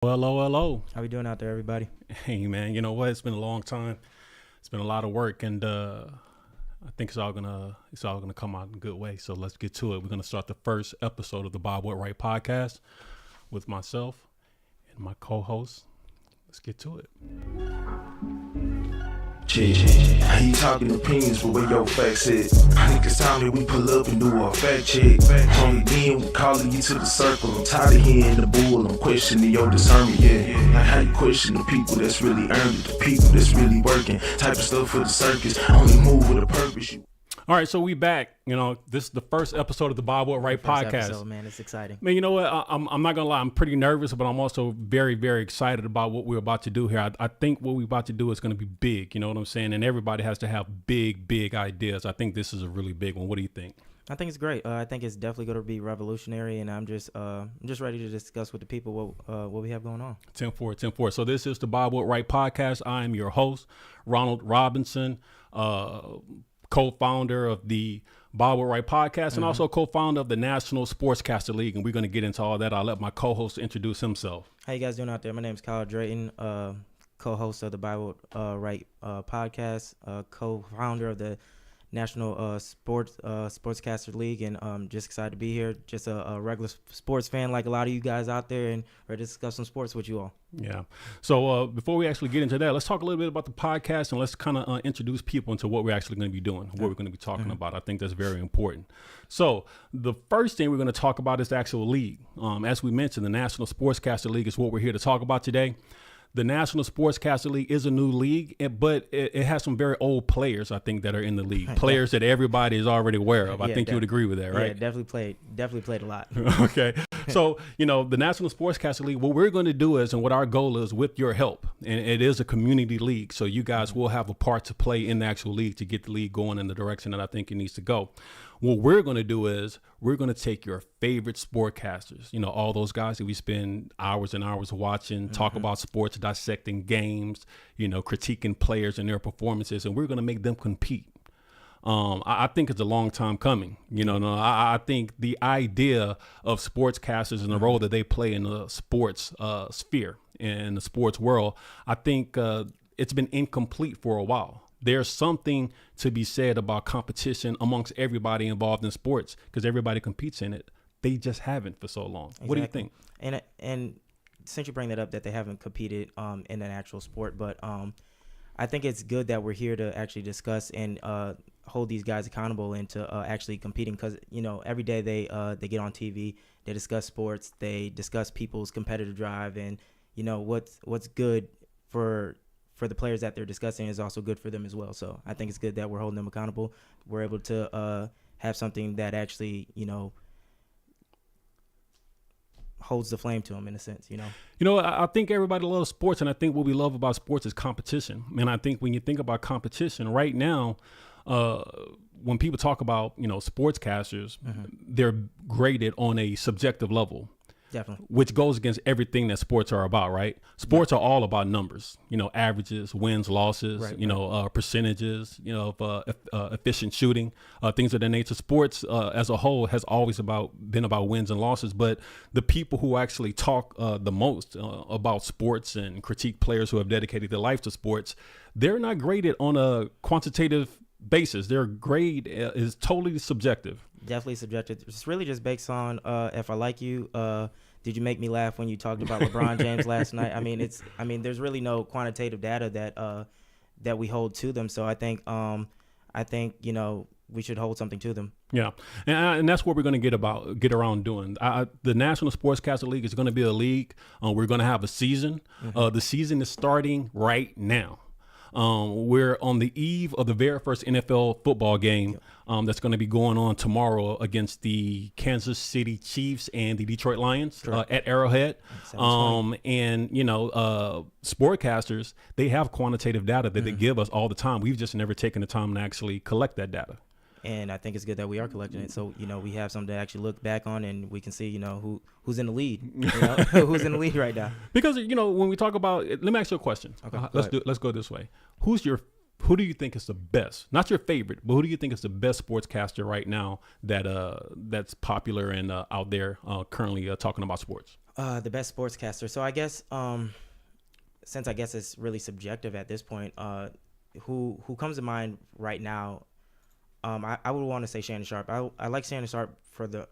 Hello, hello. How we doing out there, everybody? Hey, man. You know what? It's been a long time. It's been a lot of work, and I think it's all gonna come out in a good way. So let's get to it. We're gonna start the first episode of the Bob Whitwright podcast with myself and my co-host. Let's get to it. I ain't talking opinions, but where your facts at? I think it's time that we pull up and do a fact check. Only then we calling you to the circle. I'm tired of hearing the bull. I'm questioning your discernment, Like how you question the people that's really earned it, the people that's really working. Type of stuff for the circus. Only move with a purpose. All right, so we back. You know, this is the first episode of the Bob Whitwright podcast. Episode, man, it's exciting. Man, you know what? I'm not gonna lie. I'm pretty nervous, but I'm also very, very excited about what we're about to do here. I think what we're about to do is going to be big. You know what I'm saying? And everybody has to have big, big ideas. I think this is a really big one. What do you think? I think it's great. I think it's definitely going to be revolutionary, and I'm just ready to discuss with the people what we have going on. 10-4. So this is the Bob Whitwright podcast. I am your host, Ronald Robinson, co-founder of the Bob Whitwright podcast and also co-founder of the National Sportscaster League. And we're going to get into all that. I'll let my co-host introduce himself. How you guys doing out there? My name is Kyle Drayton, co-host of the Bob Whitwright podcast, co-founder of the National Sportscaster League, and just excited to be here. Just a regular sports fan like a lot of you guys out there, and ready to discuss some sports with you all. Yeah. So before we actually get into that, let's talk a little bit about the podcast, and let's kind of introduce people into what we're actually going to be doing, what we're going to be talking about. I think that's very important. So the first thing we're going to talk about is the actual league. As we mentioned, the National Sportscaster League is what we're here to talk about today. The National Sportscaster League is a new league, but it has some very old players, I think, that are in the league. Players that everybody is already aware of. I think you would agree with that, right? Yeah, definitely played a lot. Okay. So, you know, the National Sportscaster League, what we're going to do is, and what our goal is with your help, and it is a community league. So you guys will have a part to play in the actual league to get the league going in the direction that I think it needs to go. What we're going to do is we're going to take your favorite sportcasters, you know, all those guys that we spend hours and hours watching, talk about sports, dissecting games, you know, critiquing players and their performances, and we're going to make them compete. I think it's a long time coming. You know, I think the idea of sportscasters and the role that they play in the sports sphere and the sports world, I think it's been incomplete for a while. There's something to be said about competition amongst everybody involved in sports because everybody competes in it. They just haven't for so long. Exactly. What do you think? And since you bring that up, that they haven't competed in an actual sport, but I think it's good that we're here to actually discuss and hold these guys accountable into actually competing because, you know, every day they get on TV, they discuss sports, they discuss people's competitive drive, and, you know, what's good for the players that they're discussing is also good for them as well. So I think it's good that we're holding them accountable. We're able to have something that actually, you know, holds the flame to them in a sense, you know. You know, I think everybody loves sports, and I think what we love about sports is competition. And I think when you think about competition right now, when people talk about, you know, sportscasters, they're graded on a subjective level. Definitely. Which goes against everything that sports are about, right? Sports are all about numbers, you know, averages, wins, losses, percentages, you know, efficient shooting, things of that nature. Sports as a whole has always been about wins and losses. But the people who actually talk the most about sports and critique players who have dedicated their life to sports, they're not graded on a quantitative basis. Their grade is totally subjective. Definitely subjective. It's really just based on if I like you. Did you make me laugh when you talked about LeBron James last night? I mean, there's really no quantitative data that we hold to them. So I think you know, we should hold something to them. Yeah, and that's what we're going to get around doing. The National Sportscaster League is going to be a league. We're going to have a season. The season is starting right now. We're on the eve of the very first NFL football game that's going to be going on tomorrow against the Kansas City Chiefs and the Detroit Lions at Arrowhead. And, you know, sportcasters, they have quantitative data that they give us all the time. We've just never taken the time to actually collect that data. And I think it's good that we are collecting it. So, you know, we have something to actually look back on and we can see, you know, who's in the lead, you know, who's in the lead right now. Because, you know, when we talk about it, let me ask you a question. Okay, let's go this way. Who do you think is the best? Not your favorite, but who do you think is the best sportscaster right now that's popular and out there currently talking about sports? The best sportscaster. So I guess since I guess it's really subjective at this point, who comes to mind right now? I would want to say Shannon Sharp. I like Shannon Sharp for the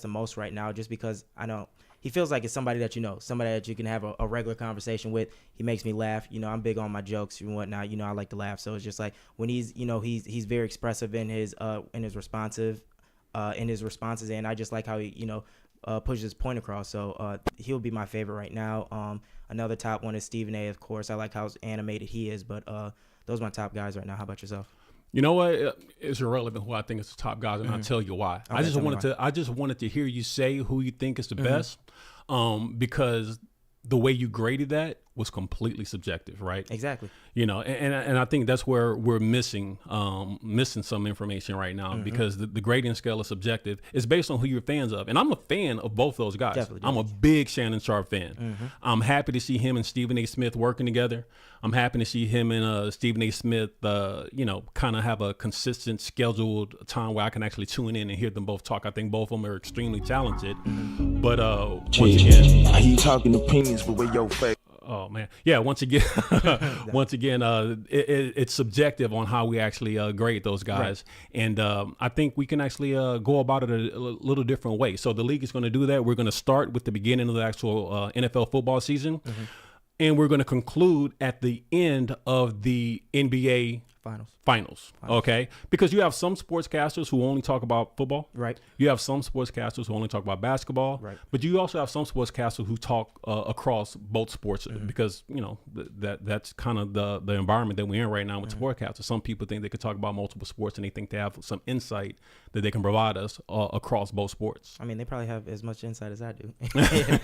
most right now, just because I know he feels like it's somebody that somebody that you can have a regular conversation with. He makes me laugh. I'm big on my jokes and whatnot. I like to laugh. So it's just like when he's he's very expressive in his responses, and I just like how he pushes his point across. So he'll be my favorite right now. Another top one is Stephen A. Of course, I like how animated he is, but those are my top guys right now. How about yourself? You know what? It's irrelevant who I think is the top guys, and I'll tell you why. Okay, I just wanted to hear you say who you think is the best, because the way you graded that was completely subjective, right? Exactly. And I think that's where we're missing some information right now, because the grading scale is subjective. It's based on who you're fans of. And I'm a fan of both those guys. Definitely. I'm a big Shannon Sharp fan. I'm happy to see him and Stephen A. Smith working together. I'm happy to see him and Stephen A. Smith, kind of have a consistent scheduled time where I can actually tune in and hear them both talk. I think both of them are extremely talented. But once again, I hear you talking opinions, but where your face? oh man, yeah. Once again, it's subjective on how we actually grade those guys, right. And I think we can actually go about it a little different way. So the league is going to do that. We're going to start with the beginning of the actual NFL football season, and we're going to conclude at the end of the NBA finals. Okay, because you have some sportscasters who only talk about football, right? You have some sportscasters who only talk about basketball, right? But you also have some sportscasters who talk across both sports, because that's kind of the environment that we're in right now with sportscasters. Some people think they could talk about multiple sports, and they think they have some insight that they can provide us across both sports. I mean, they probably have as much insight as I do.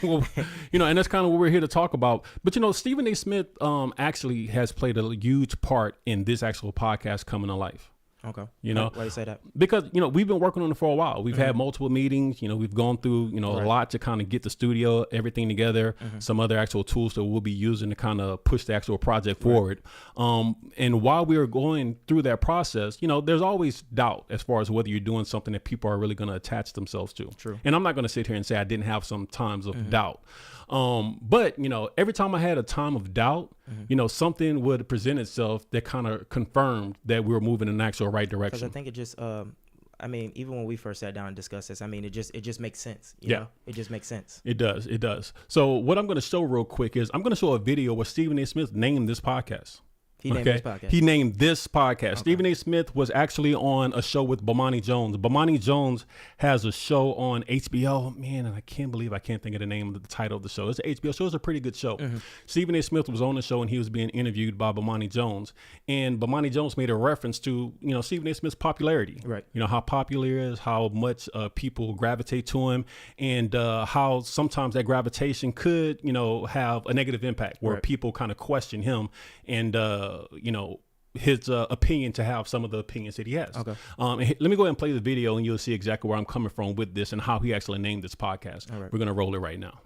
Well, and that's kind of what we're here to talk about. But Stephen A. Smith actually has played a huge part in this actual podcast coming to life. Okay. Why do you say that? Because, we've been working on it for a while. We've had multiple meetings. We've gone through, a lot to kind of get the studio, everything together, some other actual tools that we'll be using to kind of push the actual project forward. And while we were going through that process, there's always doubt as far as whether you're doing something that people are really going to attach themselves to. True. And I'm not going to sit here and say I didn't have some times of doubt. But, every time I had a time of doubt, something would present itself that kind of confirmed that we were moving in the actual right direction. Because I think it just, even when we first sat down and discussed this, it just makes sense. You know? It just makes sense. It does. So what I'm going to show real quick is I'm going to show a video where Stephen A. Smith named this podcast. He named this podcast. He named this podcast. Okay. Stephen A. Smith was actually on a show with Bomani Jones. Bomani Jones has a show on HBO. Man, and I can't believe I can't think of the name of the title of the show. It's an HBO show. It's a pretty good show. Stephen A. Smith was on the show, and he was being interviewed by Bomani Jones. And Bomani Jones made a reference to, Stephen A. Smith's popularity. Right. How popular he is, how much people gravitate to him, and how sometimes that gravitation could, have a negative impact where people kind of question him and, his opinion to have some of the opinions that he has. Okay. Let me go ahead and play the video, and you'll see exactly where I'm coming from with this and how he actually named this podcast. All right. We're going to roll it right now.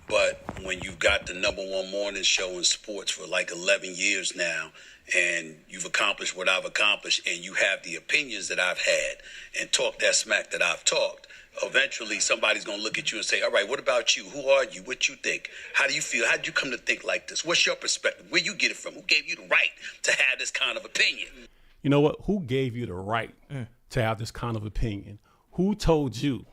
But when you've got the #1 morning show in sports for like 11 years now, and you've accomplished what I've accomplished, and you have the opinions that I've had and talk that smack that I've talked, eventually somebody's going to look at you and say, all right, what about you? Who are you? What you think? How do you feel? How did you come to think like this? What's your perspective? Where you get it from? Who gave you the right to have this kind of opinion? You know what? Who gave you the right to have this kind of opinion? Who told you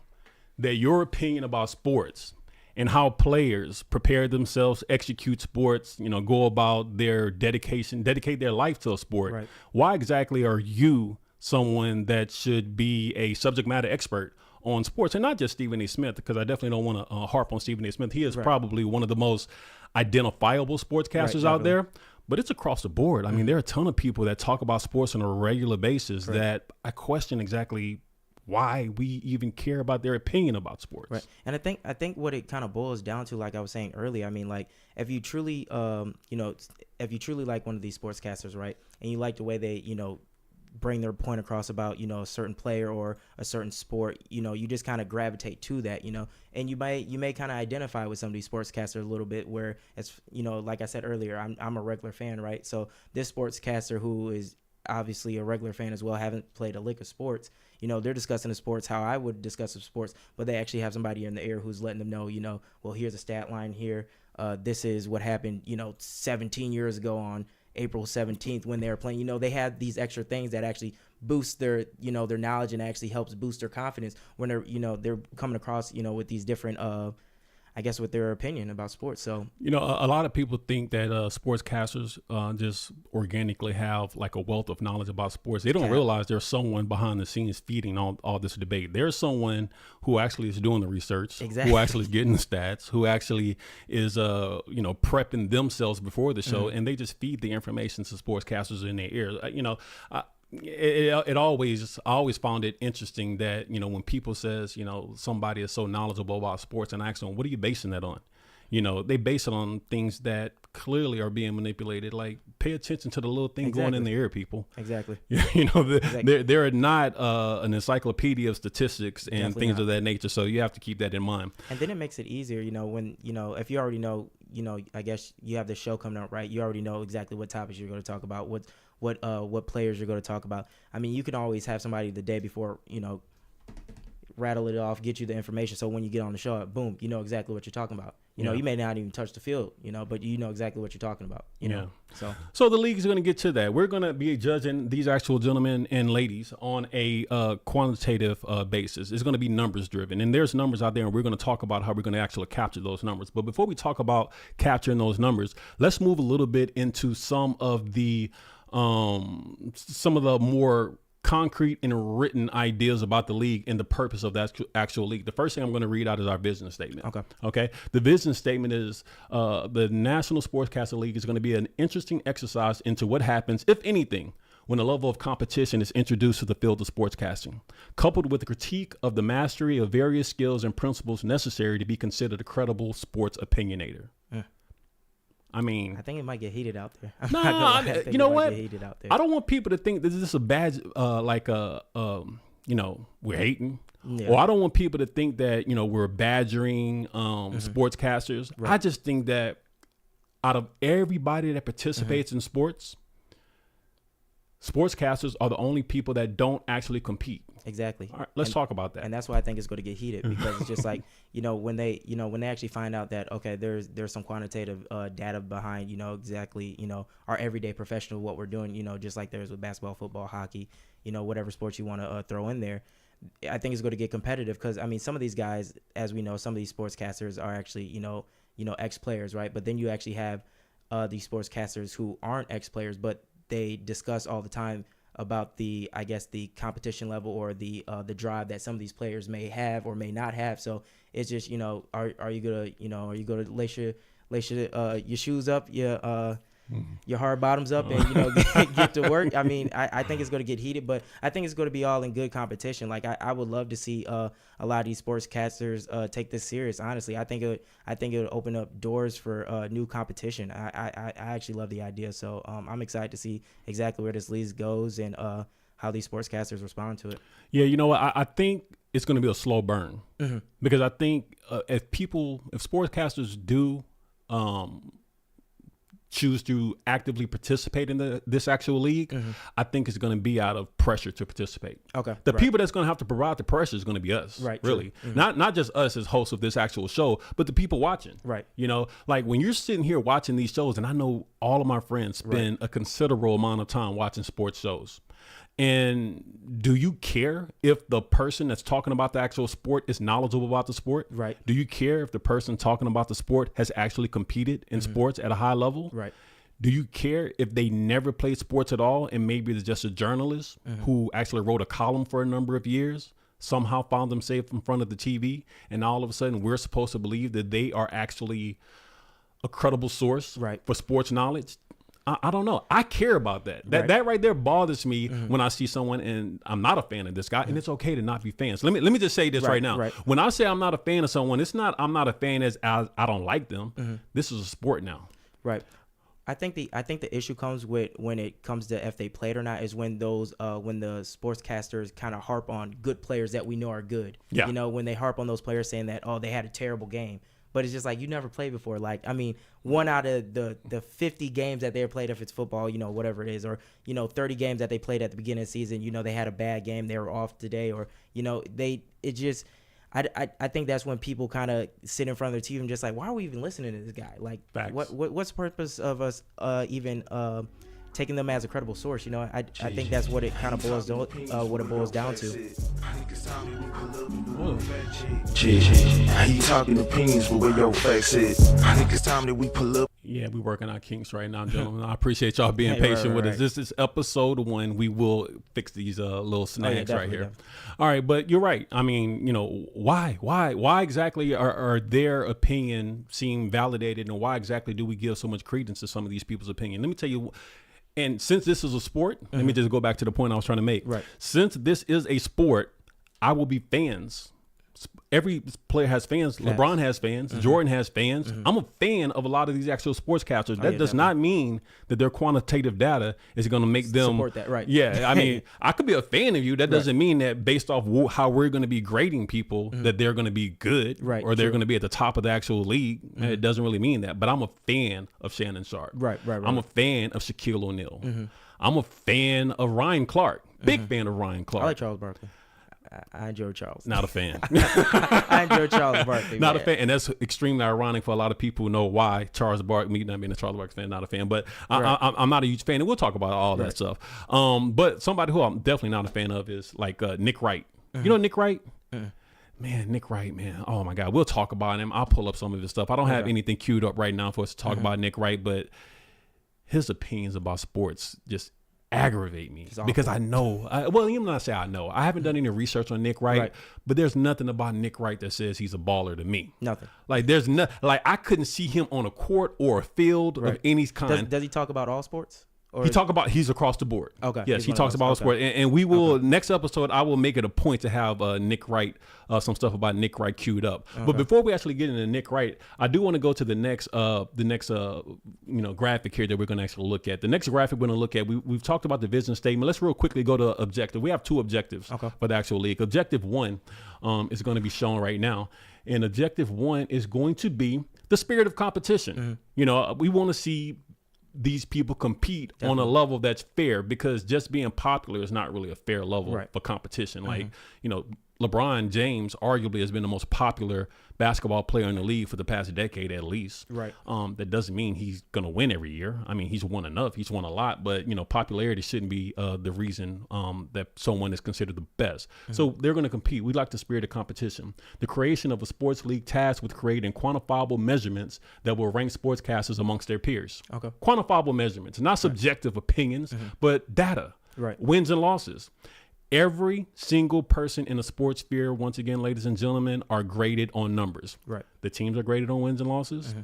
that your opinion about sports and how players prepare themselves, execute sports, go about their dedicate their life to a sport? Right. Why exactly are you someone that should be a subject matter expert on sports? And not just Stephen A. Smith, because I definitely don't want to harp on Stephen A. Smith. He is probably one of the most identifiable sportscasters out there, but it's across the board. I mean, there are a ton of people that talk about sports on a regular basis that I question exactly why we even care about their opinion about sports. Right. And I think what it kind of boils down to, like I was saying earlier, if you truly, if you truly like one of these sportscasters, right, and you like the way they, bring their point across about, a certain player or a certain sport, you just kind of gravitate to that, and you may kind of identify with some of these sportscasters a little bit, where it's, like I said earlier, I'm a regular fan, right? So this sportscaster who is obviously a regular fan as well, haven't played a lick of sports, you know, they're discussing the sports how I would discuss the sports, but they actually have somebody in the air who's letting them know, you know, well, here's a stat line here. This is what happened, you know, 17 years ago on April 17th when they were playing. You know, they have these extra things that actually boost their, you know, their knowledge and actually helps boost their confidence when they're, you know, they're coming across, you know, with these different, I guess, with their opinion about sports. So, you know, a lot of people think that sportscasters just organically have like a wealth of knowledge about sports. They don't realize there's someone behind the scenes feeding all this debate. There's someone who actually is doing the research, who actually is getting the stats, who actually is, you know, prepping themselves before the show, and they just feed the information to sportscasters in their ears. You know, I always found it interesting that, you know, when people says, you know, somebody is so knowledgeable about sports, and I ask them, what are you basing that on? You know, they base it on things that clearly are being manipulated. Like, pay attention to the little thing going in the air, people. Exactly. You know, they're not an encyclopedia of statistics and Definitely things not. of that nature. So you have to keep that in mind. And then it makes it easier, you know, when, you know, if you already know, you know, I guess you have the show coming up, right? You already know exactly what topics you're going to talk about, what players you're going to talk about. I mean, you can always have somebody the day before, you know, rattle it off, get you the information. So when you get on the show, boom, you know exactly what you're talking about. You know, you may not even touch the field, you know, but you know exactly what you're talking about, you know. So the league is going to get to that. We're going to be judging these actual gentlemen and ladies on a quantitative basis. It's going to be numbers driven, and there's numbers out there, and we're going to talk about how we're going to actually capture those numbers. But before we talk about capturing those numbers, let's move a little bit into some of the more concrete and written ideas about the league and the purpose of that actual league. The first thing I'm going to read out is our vision statement. Okay. The vision statement is the National Sportscaster League is going to be an interesting exercise into what happens, if anything, when a level of competition is introduced to the field of sportscasting, coupled with a critique of the mastery of various skills and principles necessary to be considered a credible sports opinionator. I mean, I think it might get heated out there. You know what? I don't want people to think this is a bad, you know, we're hating. Yeah. Or I don't want people to think that, you know, we're badgering sportscasters. Right. I just think that out of everybody that participates in sports, sportscasters are the only people that don't actually compete. Exactly. All right, let's talk about that. And that's why I think it's going to get heated, because it's just like, you know, when they actually find out that, okay, there's some quantitative data behind, you know, exactly, you know, our everyday professional, what we're doing, you know, just like there's with basketball, football, hockey, you know, whatever sports you want to throw in there. I think it's going to get competitive, because, I mean, some of these guys, as we know, some of these sportscasters are actually, you know, ex-players, right? But then you actually have these sportscasters who aren't ex-players, but they discuss all the time about the, I guess, the competition level or the drive that some of these players may have or may not have. So it's just, you know, are you gonna lace your shoes up, your hard bottoms up, and, you know, get to work? I mean, I think it's going to get heated, but I think it's going to be all in good competition. Like, I would love to see a lot of these sportscasters take this serious. Honestly, I think it would open up doors for new competition. I actually love the idea, so I'm excited to see exactly where this league goes and how these sportscasters respond to it. Yeah, you know what? I think it's going to be a slow burn, because I think if sportscasters do choose to actively participate in this actual league, I think it's going to be out of pressure to participate. Okay. The people that's going to have to provide the pressure is going to be us. Right. Really. Not just us as hosts of this actual show, but the people watching. Right. You know, like when you're sitting here watching these shows, and I know all of my friends spend a considerable amount of time watching sports shows. And do you care if the person that's talking about the actual sport is knowledgeable about the sport? Right. Do you care if the person talking about the sport has actually competed in sports at a high level? Right. Do you care if they never played sports at all and maybe they're just a journalist who actually wrote a column for a number of years, somehow found themselves in front of the TV, and all of a sudden we're supposed to believe that they are actually a credible source for sports knowledge? I don't know. I care about that. That right there bothers me when I see someone and I'm not a fan of this guy, and it's okay to not be fans. Let me just say this right now. When I say I'm not a fan of someone, it's not I'm not a fan as I don't like them. This is a sport now. Right. I think the issue comes with when it comes to if they played or not is when those when the sportscasters kind of harp on good players that we know are good. Yeah. You know, when they harp on those players saying that, oh, they had a terrible game. but it's just like you never played before. Like, I mean, one out of the 50 games that they played, if it's football, whatever it is, or 30 games that they played at the beginning of the season, they had a bad game, they were off today, or I think that's when people kind of sit in front of their TV and just like, why are we even listening to this guy? Like, Facts. what's the purpose of us even taking them as a credible source? I think that's what it kind of boils down to. How you talking opinions, but where your facts at? I think it's time that we pull up. Yeah, we're working our kinks right now, gentlemen. I appreciate y'all being Right, patient with right. us. This is episode 1. We will fix these little snags right definitely, here. definitely. All right, but you're right. I mean, why exactly are their opinion seem validated, and why exactly do we give so much credence to some of these people's opinion? Let me tell you. And since this is a sport, let me just go back to the point I was trying to make. Right. Since this is a sport, I will be fans. Every player has fans. Facts. LeBron has fans. Jordan has fans. I'm a fan of a lot of these actual sportscasters. That yeah, does not mean that their quantitative data is going to make them Support that, right. Yeah, I mean, I could be a fan of you. That doesn't mean that based off how we're going to be grading people that they're going to be good, Right, or they're true. going to be at the top of the actual league. It doesn't really mean that. But I'm a fan of Shannon Sharp. Right. I'm a fan of Shaquille O'Neal. I'm a fan of Ryan Clark. Big fan of Ryan Clark. I like Charles Barkley. I enjoy Charles. Not a fan. I enjoy Charles Barkley. Not a man. fan, and that's extremely ironic for a lot of people who know why Charles Barkley, me not being a Charles Barkley fan, not a fan, but I'm not a huge fan, and we'll talk about all that stuff. But somebody who I'm definitely not a fan of is like Nick Wright. You know Nick Wright? Man, Nick Wright, man. Oh my God, we'll talk about him. I'll pull up some of his stuff. I don't have anything queued up right now for us to talk about Nick Wright, but his opinions about sports just aggravate me because I know. Well, I'm not say I know. I haven't done any research on Nick Wright, but there's nothing about Nick Wright that says he's a baller to me. Nothing. Like there's no, like I couldn't see him on a court or a field of any kind. Does he talk about all sports? Or He talk about he's across the board. Okay. Yes, He's he one of talks those. about all Okay. sport, and we will next episode. I will make it a point to have Nick Wright, some stuff about Nick Wright queued up. But before we actually get into Nick Wright, I do want to go to the next graphic here that we're going to actually look at. The next graphic we're going to look at. We've talked about the vision statement. Let's real quickly go to objective. We have 2 objectives for the actual league. Objective 1 is going to be shown right now, and objective 1 is going to be the spirit of competition. We want to see these people compete on a level that's fair, because just being popular is not really a fair level for competition. Like, LeBron James arguably has been the most popular basketball player in the league for the past decade at least. Right. That doesn't mean he's going to win every year. I mean, he's won enough. He's won a lot, but popularity shouldn't be the reason that someone is considered the best. So they're going to compete. We like the spirit of competition. The creation of a sports league tasked with creating quantifiable measurements that will rank sportscasters amongst their peers. Okay. Quantifiable measurements, not subjective opinions, but data. Right. Wins and losses. Every single person in the sports sphere, once again, ladies and gentlemen, are graded on numbers. Right. The teams are graded on wins and losses.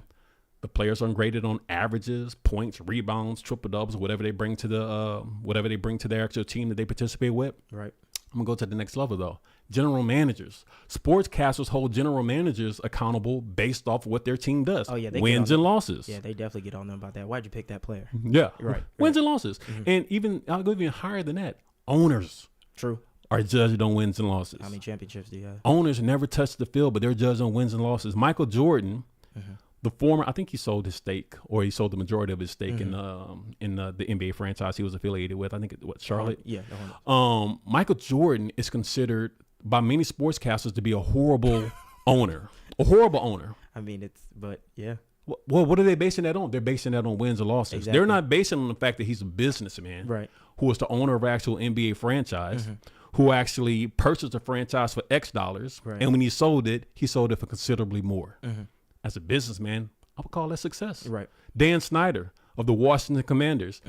The players are graded on averages, points, rebounds, triple doubles, whatever they bring to their actual team that they participate with. Right. I'm gonna go to the next level though. General managers, sportscasters hold general managers accountable based off what their team does. Oh, yeah, they get wins on and losses. Yeah, they definitely get on them about that. Why'd you pick that player? Yeah, Right. Wins and losses, and even I'll go even higher than that. Owners True. are judged on wins and losses. How many championships do you have? Owners never touch the field, but they're judged on wins and losses. Michael Jordan, the former, I think he sold his stake, or he sold the majority of his stake in the NBA franchise he was affiliated with. I think Charlotte. Yeah. the Hornets. Michael Jordan is considered by many sportscasters to be a horrible owner. A horrible owner. I mean, yeah. Well, what are they basing that on? They're basing that on wins or losses. Exactly. They're not basing it on the fact that he's a businessman, Right. who is the owner of an actual NBA franchise, who actually purchased a franchise for X dollars, Right. and when he sold it for considerably more. As a businessman, I would call that success. Right. Dan Snyder of the Washington Commanders,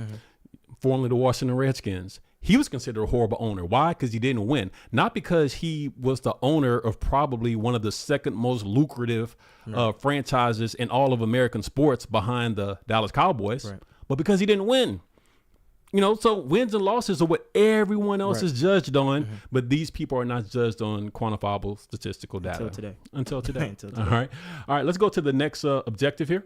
formerly the Washington Redskins, he was considered a horrible owner. Why? Because he didn't win. Not because he was the owner of probably one of the second most lucrative franchises in all of American sports behind the Dallas Cowboys, Right. but because he didn't win. So wins and losses are what everyone else is judged on, but these people are not judged on quantifiable statistical data. Until today. Until today. Until today. All right. Let's go to the next objective here.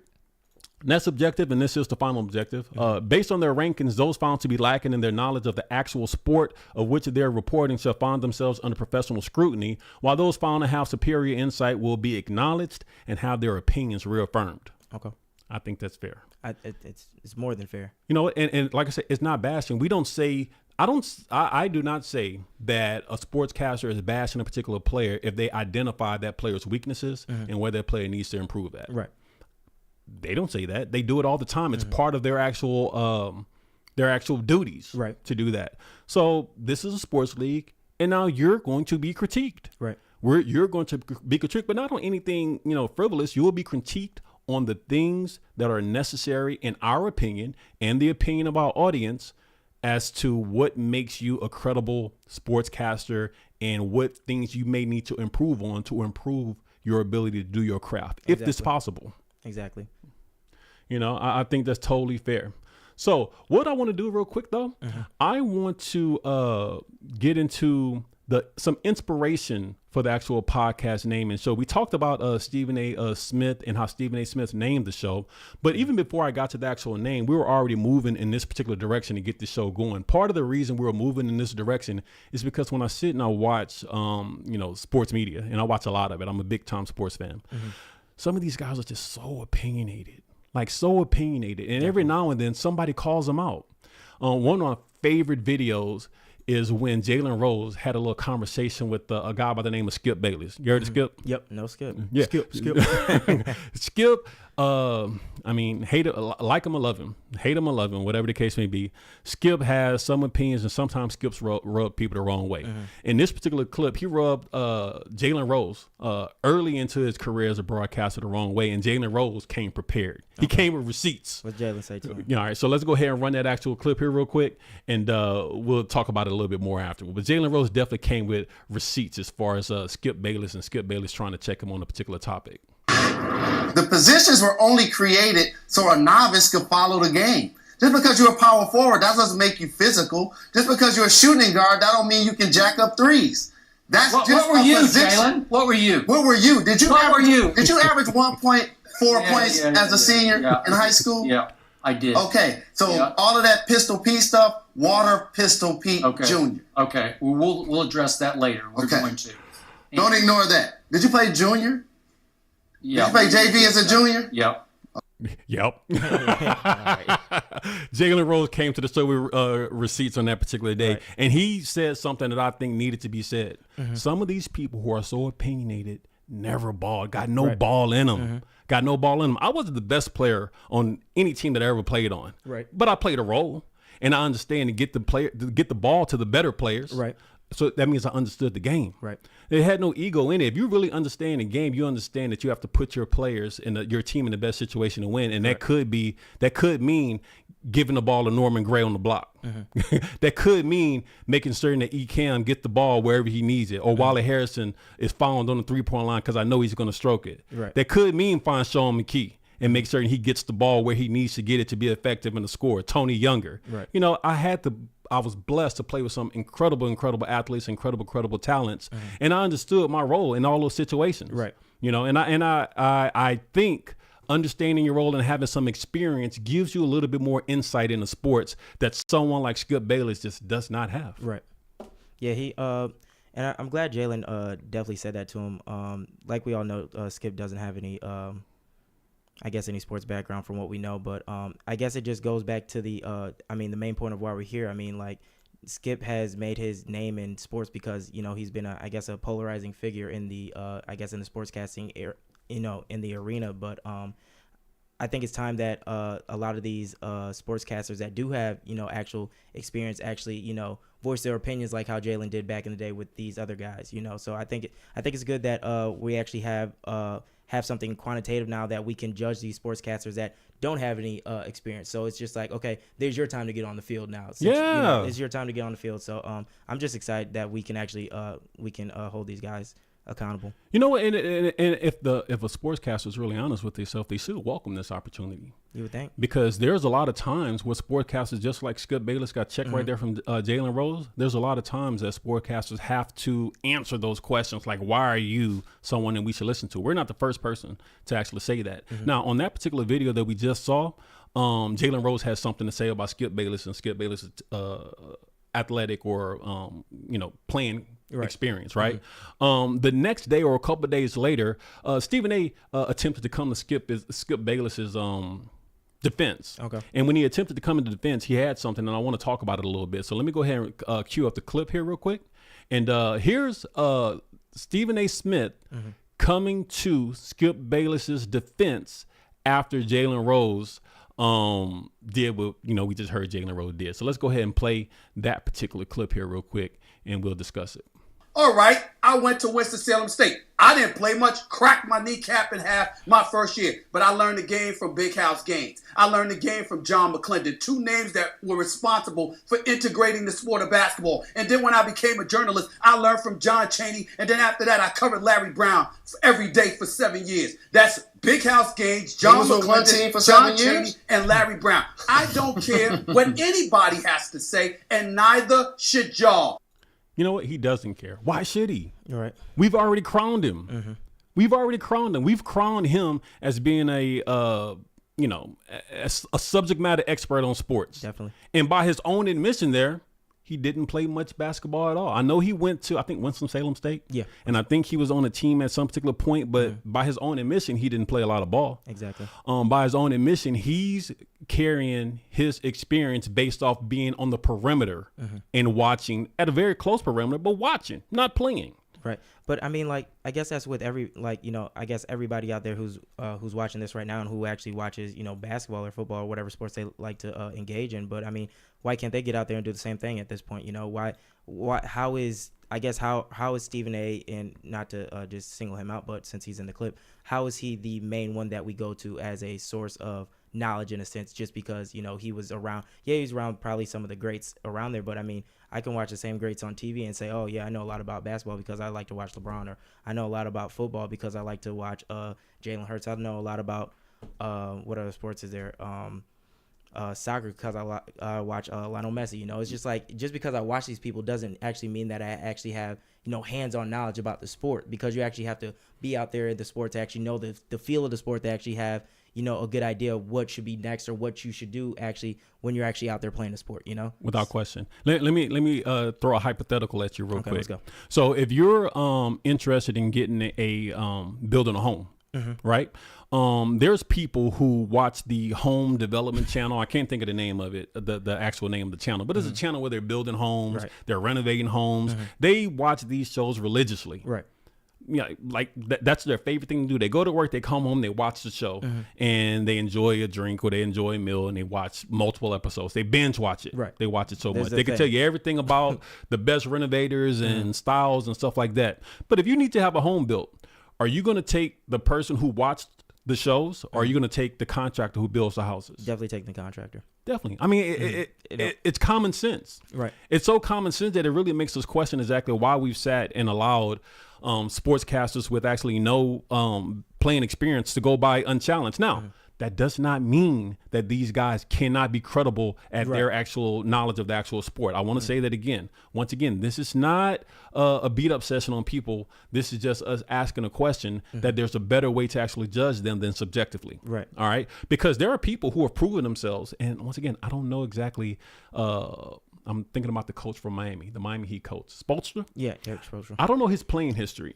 And that's objective, and this is the final objective. Based on their rankings, those found to be lacking in their knowledge of the actual sport of which they're reporting shall find themselves under professional scrutiny, while those found to have superior insight will be acknowledged and have their opinions reaffirmed. Okay. I think that's fair. It's more than fair. You know, and like I said, it's not bashing. We don't say, I do not say that a sportscaster is bashing a particular player if they identify that player's weaknesses and where that player needs to improve at. Right. They don't say that. They do it all the time. It's part of their actual duties to do that. So this is a sports league, and now you're going to be critiqued. Right. You're going to be critiqued, but not on anything, frivolous. You will be critiqued on the things that are necessary, in our opinion, and the opinion of our audience, as to what makes you a credible sportscaster and what things you may need to improve on to improve your ability to do your craft, if this is possible. Exactly. I think that's totally fair. So what I want to do real quick, though, I want to get into some inspiration for the actual podcast name. And so we talked about Stephen A. Smith and how Stephen A. Smith named the show. But even before I got to the actual name, we were already moving in this particular direction to get the show going. Part of the reason we were moving in this direction is because when I sit and I watch, sports media, and I watch a lot of it, I'm a big time sports fan. Some of these guys are just so opinionated. And every now and then somebody calls them out. One of my favorite videos is when Jalen Rose had a little conversation with a guy by the name of Skip Bayless. You heard of Skip? Yep. No, Skip. Yeah. Skip. Skip, hate it, like him or love him. Hate him or love him, whatever the case may be. Skip has some opinions, and sometimes Skip's rub people the wrong way. In this particular clip, he rubbed Jalen Rose early into his career as a broadcaster the wrong way, and Jalen Rose came prepared. He came with receipts. What Jalen say to him? All right, so let's go ahead and run that actual clip here real quick, and we'll talk about it a little bit more afterward. But Jalen Rose definitely came with receipts as far as Skip Bayless and Skip Bayless trying to check him on a particular topic. The positions were only created so a novice could follow the game. Just because you're a power forward, that doesn't make you physical. Just because you're a shooting guard, that don't mean you can jack up threes. That's what just were a you, position. Jalen? What were you? What were you? Did you What average, were you? Did you average 1.4 points as a senior in high school? Yeah, I did. Okay, so all of that Pistol Pete stuff, Water Pistol Pete Jr. Okay, well, we'll address that later. We're going to. Don't ignore that. Did you play junior? Yeah. Did you play JV as a junior? Yep. Yep. Jalen Rose came to the show with receipts on that particular day, and he said something that I think needed to be said. Some of these people who are so opinionated never balled, got no ball in them. Got no ball in them. I wasn't the best player on any team that I ever played on, but I played a role, and I understand to get the ball to the better players. So that means I understood the game. It had no ego in it. If you really understand the game, you understand that you have to put your players and your team in the best situation to win. And that could mean giving the ball to Norman Gray on the block. That could mean making certain that Cam get the ball wherever he needs it, or Wally Harrison is fouled on the 3-point line because I know he's going to stroke it. That could mean find Sean McKee and make certain he gets the ball where he needs to get it to be effective in the score. Tony Younger. I was blessed to play with some incredible athletes, incredible talents, and I understood my role in all those situations. I think understanding your role and having some experience gives you a little bit more insight into sports that someone like Skip Bayless just does not have. Yeah, he and I'm glad Jalen definitely said that to him. Like we all know, Skip doesn't have any any sports background from what we know, but I guess it just goes back to the the main point of why we're here. Skip has made his name in sports because he's been a polarizing figure in the in the sportscasting in the arena. But I think it's time that a lot of these sportscasters that do have actual experience actually voice their opinions like how Jalen did back in the day with these other guys. So I think it's good that we actually have something quantitative now that we can judge these sportscasters that don't have any experience. So it's just like, okay, there's your time to get on the field now. It's your time to get on the field. So I'm just excited that we can actually hold these guys accountable. You know what? And if a sportscaster is really honest with themselves, they should welcome this opportunity. You would think. Because there's a lot of times where sportscasters, just like Skip Bayless got checked right there from Jalen Rose, there's a lot of times that sportscasters have to answer those questions like, why are you someone that we should listen to? We're not the first person to actually say that. Now, on that particular video that we just saw, Jalen Rose has something to say about Skip Bayless and Skip Bayless' athletic or, playing experience, right? The next day or a couple of days later, Stephen A. Attempted to come to Skip Bayless's defense. Okay. And when he attempted to come into defense, he had something, and I want to talk about it a little bit. So let me go ahead and cue up the clip here real quick. And here's Stephen A. Smith coming to Skip Bayless's defense after Jalen Rose did what, we just heard Jalen Rose did. So let's go ahead and play that particular clip here real quick, and we'll discuss it. All right, I went to Winston-Salem State. I didn't play much, cracked my kneecap in half my first year, but I learned the game from Big House Gaines. I learned the game from John McClendon, two names that were responsible for integrating the sport of basketball. And then when I became a journalist, I learned from John Chaney, and then after that, I covered Larry Brown every day for 7 years. That's Big House Gaines, John McClendon, John Chaney, and Larry Brown. I don't care what anybody has to say, and neither should y'all. You know what? He doesn't care. Why should he? Right. We've already crowned him. We've already crowned him. We've crowned him as being a subject matter expert on sports. Definitely. And by his own admission there, he didn't play much basketball at all. I know he went to, I think, Winston-Salem State. Yeah. And I think he was on a team at some particular point, but by his own admission, he didn't play a lot of ball. Exactly. By his own admission, he's carrying his experience based off being on the perimeter and watching at a very close perimeter, but watching, not playing. Right. But I mean, like, I guess that's with I guess everybody out there who's watching this right now and who actually watches, basketball or football or whatever sports they like to engage in. But I mean, why can't they get out there and do the same thing at this point? How is Stephen A., and not to just single him out, but since he's in the clip, how is he the main one that we go to as a source of knowledge in a sense, just because, he was around? Yeah, he's around probably some of the greats around there, but I mean, I can watch the same greats on TV and say, oh yeah, I know a lot about basketball because I like to watch LeBron, or I know a lot about football because I like to watch Jalen Hurts. I know a lot about what other sports is there? Soccer because I watch Lionel Messi. It's just like, just because I watch these people doesn't actually mean that I actually have hands-on knowledge about the sport, because you actually have to be out there in the sport to actually know the feel of the sport, to actually have a good idea of what should be next or what you should do actually when you're actually out there playing the sport. Without question. Let me throw a hypothetical at you real quick. Let's go. So if you're interested in getting building a home, right? There's people who watch the home development channel. I can't think of the name of it, the actual name of the channel, but it's a channel where they're building homes, they're renovating homes. They watch these shows religiously. Right. That's their favorite thing to do. They go to work, they come home, they watch the show, and they enjoy a drink or they enjoy a meal, and they watch multiple episodes. They binge watch it. Right. They watch it so There's much. the They can thing. tell you everything about the best renovators and styles and stuff like that. But if you need to have a home built, are you going to take the person who watched the shows, or are you going to take the contractor who builds the houses? Definitely taking the contractor. Definitely. I mean, it's common sense. Right. It's so common sense that it really makes us question exactly why we've sat and allowed sportscasters with actually no playing experience to go by unchallenged. Now, that does not mean that these guys cannot be credible at their actual knowledge of the actual sport. I want to say that again. Once again, this is not a beat up session on people. This is just us asking a question that there's a better way to actually judge them than subjectively. Right. All right. Because there are people who have proven themselves. And once again, I don't know exactly. I'm thinking about the coach from Miami, the Miami Heat coach, Spoelstra. Yeah, Eric Spoelstra. I don't know his playing history.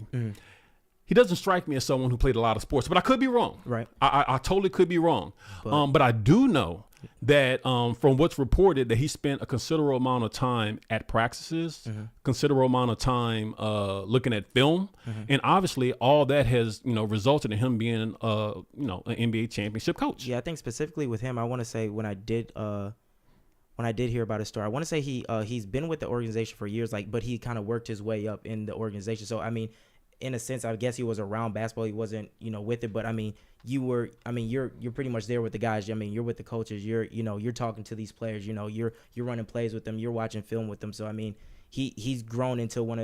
He doesn't strike me as someone who played a lot of sports, but I could be wrong. Right. I totally could be wrong. But I do know that from what's reported, that he spent a considerable amount of time at practices, considerable amount of time looking at film, and obviously all that has resulted in him being an NBA championship coach. Yeah, I think specifically with him, I want to say when I did hear about his story, I want to say he's been with the organization for years, but he kind of worked his way up in the organization. So I mean, in a sense, I guess he was around basketball. He wasn't, with it, but I mean, you're pretty much there with the guys. I mean, you're with the coaches. You're talking to these players. You're running plays with them. You're watching film with them. So I mean, he's grown into one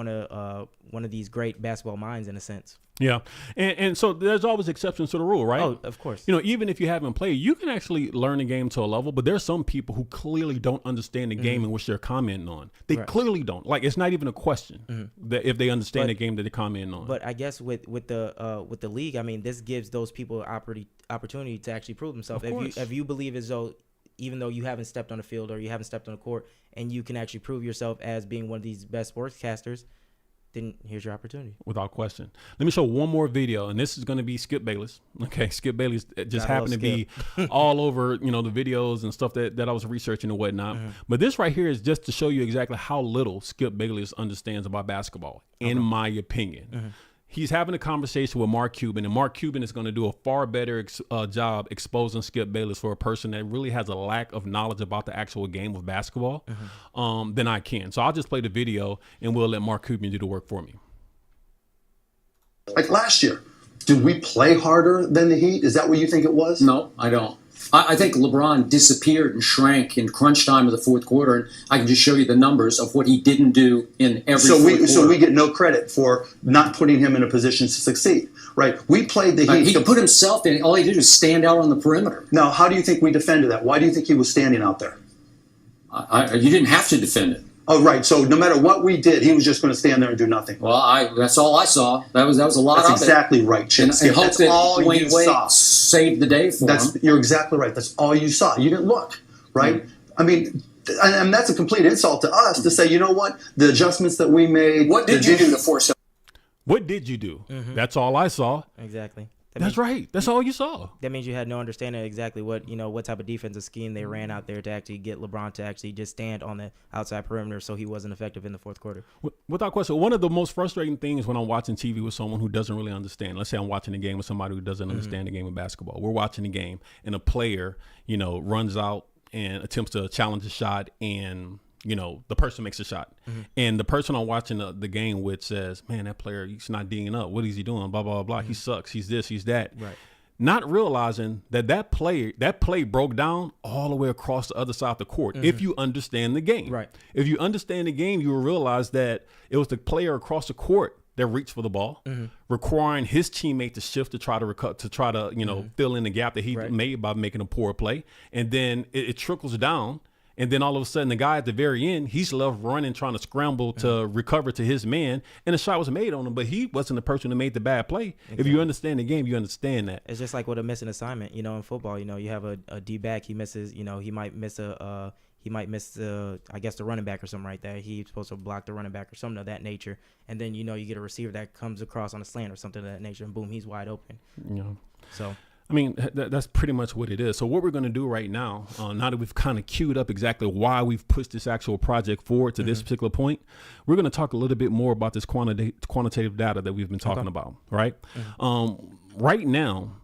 of these great basketball minds in a sense. Yeah. And so there's always exceptions to the rule, right? Oh, of course. You know, even if you haven't played, you can actually learn the game to a level, but there's some people who clearly don't understand the game in which they're commenting on. They clearly don't. Like, it's not even a question that if they understand the game that they're commenting on. But I guess with the league, I mean, this gives those people opportunity to actually prove themselves. If you believe as though, even though you haven't stepped on the field or you haven't stepped on the court, and you can actually prove yourself as being one of these best sportscasters, then here's your opportunity. Without question. Let me show one more video, and this is going to be Skip Bayless. Okay, Skip Bayless just happened to be all over, you know, the videos and stuff that I was researching and whatnot. But this right here is just to show you exactly how little Skip Bayless understands about basketball, in my opinion. He's having a conversation with Mark Cuban, and Mark Cuban is going to do a far better job exposing Skip Bayless for a person that really has a lack of knowledge about the actual game of basketball than I can. So I'll just play the video, and we'll let Mark Cuban do the work for me. Like last year, did we play harder than the Heat? Is that what you think it was? No, I don't. I think LeBron disappeared and shrank in crunch time of the fourth quarter, and I can just show you the numbers of what he didn't do in every fourth quarter. So we get no credit for not putting him in a position to succeed, right? We played the Heat. He could put himself in. All he did was stand out on the perimeter. Now, how do you think we defended that? Why do you think he was standing out there? You didn't have to defend it. Oh, right. So no matter what we did, he was just going to stand there and do nothing. Well, that's all I saw. That was a lot of it. That's exactly right, Chip. And hope that's that all Dwayne you Wade saw. saved the day for him. You're exactly right. That's all you saw. You didn't look, right? I mean, and that's a complete insult to us to say, you know what? The adjustments that we made. What did you do to force him? What did you do? That's all I saw. Exactly. That's right. That's all you saw. That means you had no understanding of exactly what type of defensive scheme they ran out there to actually get LeBron to actually just stand on the outside perimeter, so he wasn't effective in the fourth quarter. Without question, one of the most frustrating things when I'm watching TV with someone who doesn't really understand. Let's say I'm watching a game with somebody who doesn't understand the game of basketball. We're watching the game, and a player, runs out and attempts to challenge a shot, and the person makes a shot. And the person I'm watching the game with says, man, that player, he's not D'ing up. What is he doing? Blah, blah, blah. He sucks. He's this, he's that. Right. Not realizing that play broke down all the way across the other side of the court. If you understand the game. Right. If you understand the game, you will realize that it was the player across the court that reached for the ball, requiring his teammate to shift to try to fill in the gap that he made by making a poor play. And then it trickles down. And then all of a sudden, the guy at the very end, he's left running, trying to scramble to recover to his man. And the shot was made on him, but he wasn't the person who made the bad play. Exactly. If you understand the game, you understand that. It's just like with a missing assignment. In football, you have a D-back. He misses, he might miss the running back or something right there. He's supposed to block the running back or something of that nature. And then, you get a receiver that comes across on a slant or something of that nature, and boom, he's wide open. So. I mean, that's pretty much what it is. So what we're going to do right now, now that we've kind of queued up exactly why we've pushed this actual project forward to this particular point, we're going to talk a little bit more about this quantitative data that we've been talking about, right? Right now,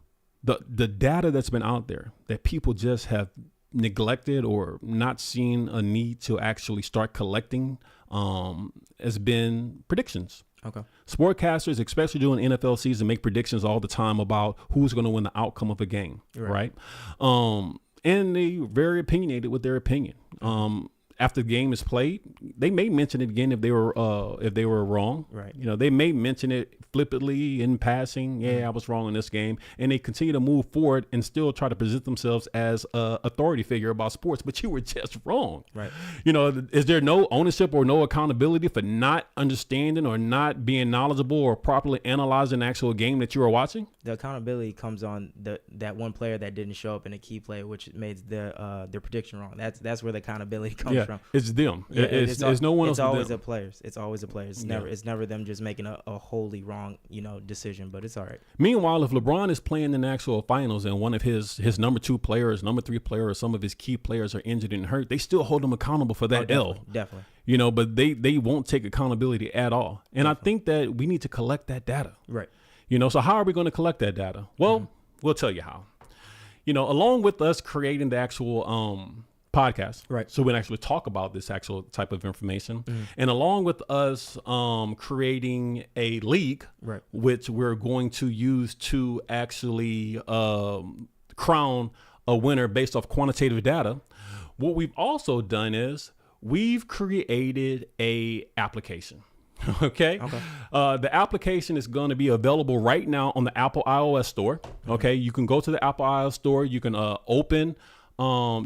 the data that's been out there that people just have neglected or not seen a need to actually start collecting has been predictions. Okay. Sportcasters, especially during NFL season, make predictions all the time about who's going to win the outcome of a game, right? And they're very opinionated with their opinion. After the game is played, they may mention it again if they were wrong. Right. They may mention it flippantly in passing. Yeah, I was wrong in this game, and they continue to move forward and still try to present themselves as a authority figure about sports. But you were just wrong. Right. Is there no ownership or no accountability for not understanding or not being knowledgeable or properly analyzing the actual game that you are watching? The accountability comes on that one player that didn't show up in a key play, which made their prediction wrong. That's where the accountability comes from. It's them. Yeah, it's no one else. It's always the players. It's always the players. It's never them just making a wholly wrong decision. But it's all right. Meanwhile, if LeBron is playing in the actual finals and one of his number 2 players, number 3 player, or some of his key players are injured and hurt, they still hold him accountable for that L. Definitely. But they won't take accountability at all. And I think that we need to collect that data. Right. So how are we going to collect that data? Well, we'll tell you how. Along with us creating the actual podcast, right? So we can actually talk about this actual type of information, and along with us creating a league, right, which we're going to use to actually crown a winner based off quantitative data. What we've also done is we've created a application. Okay. The application is going to be available right now on the Apple iOS store. Okay. You can go to the Apple iOS store. You can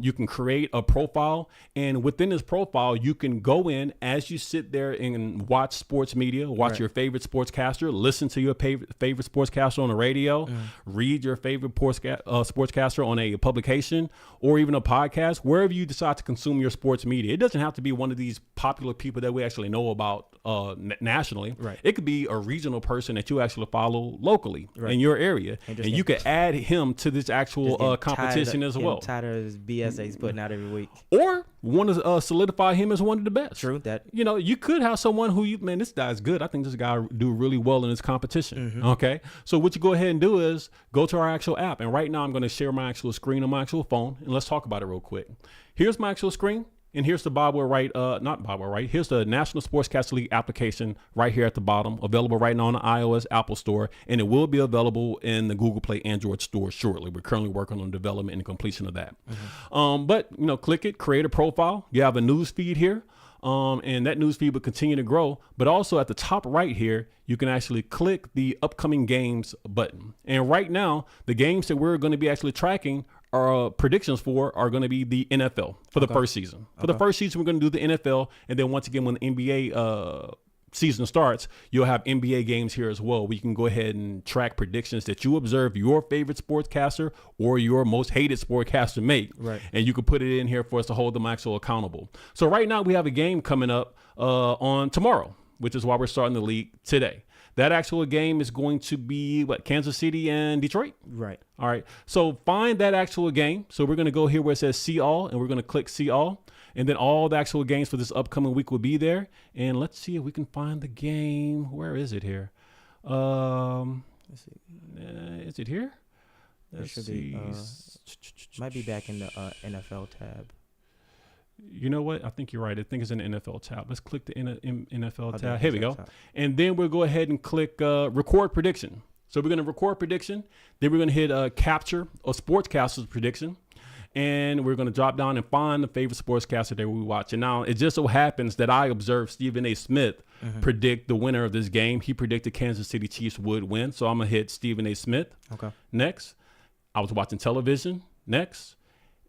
you can create a profile, and within this profile, you can go in as you sit there and watch sports media, watch your favorite sportscaster, listen to your favorite sportscaster on the radio, read your favorite sportscaster on a publication or even a podcast, wherever you decide to consume your sports media. It doesn't have to be one of these popular people that we actually know about nationally. Right. It could be a regional person that you actually follow locally in your area, and you could add him to this actual competition as well. Tired of his BS that he's putting out every week. Or want to solidify him as one of the best. True that. You know, you could have someone who this guy's good. I think this guy do really well in this competition. Okay. So what you go ahead and do is go to our actual app. And right now I'm going to share my actual screen on my actual phone, and let's talk about it real quick. Here's my actual screen. And here's the here's the National Sportscaster League application right here at the bottom, available right now on the iOS Apple Store, and it will be available in the Google Play Android store shortly. We're currently working on development and completion of that. But, click it, create a profile. You have a news feed here. And that news feed will continue to grow. But also at the top right here, you can actually click the upcoming games button. And right now, the games that we're going to be actually tracking our predictions for are going to be the NFL for the first season. For the first season, we're going to do the NFL. And then once again, when the NBA season starts, you'll have NBA games here as well. We can go ahead and track predictions that you observe your favorite sportscaster or your most hated sportscaster make. Right. And you can put it in here for us to hold them actually accountable. So right now we have a game coming up on tomorrow, which is why we're starting the league today. That actual game is going to be Kansas City and Detroit. Right. All right. So find that actual game. So we're going to go here where it says see all, and we're going to click see all. And then all the actual games for this upcoming week will be there. And let's see if we can find the game. Where is it here? Let's see. Is it here? Let's see. Might be back in the NFL tab. You know what? I think you're right. I think it's in the NFL tab. Let's click the NFL tab. Here we go. And then we'll go ahead and click record prediction. So we're going to record prediction. Then we're going to hit capture a sportscaster's prediction. And we're going to drop down and find the favorite sportscaster that we watch. And now it just so happens that I observed Stephen A. Smith predict the winner of this game. He predicted Kansas City Chiefs would win. So I'm going to hit Stephen A. Smith. Okay. Next, I was watching television. Next.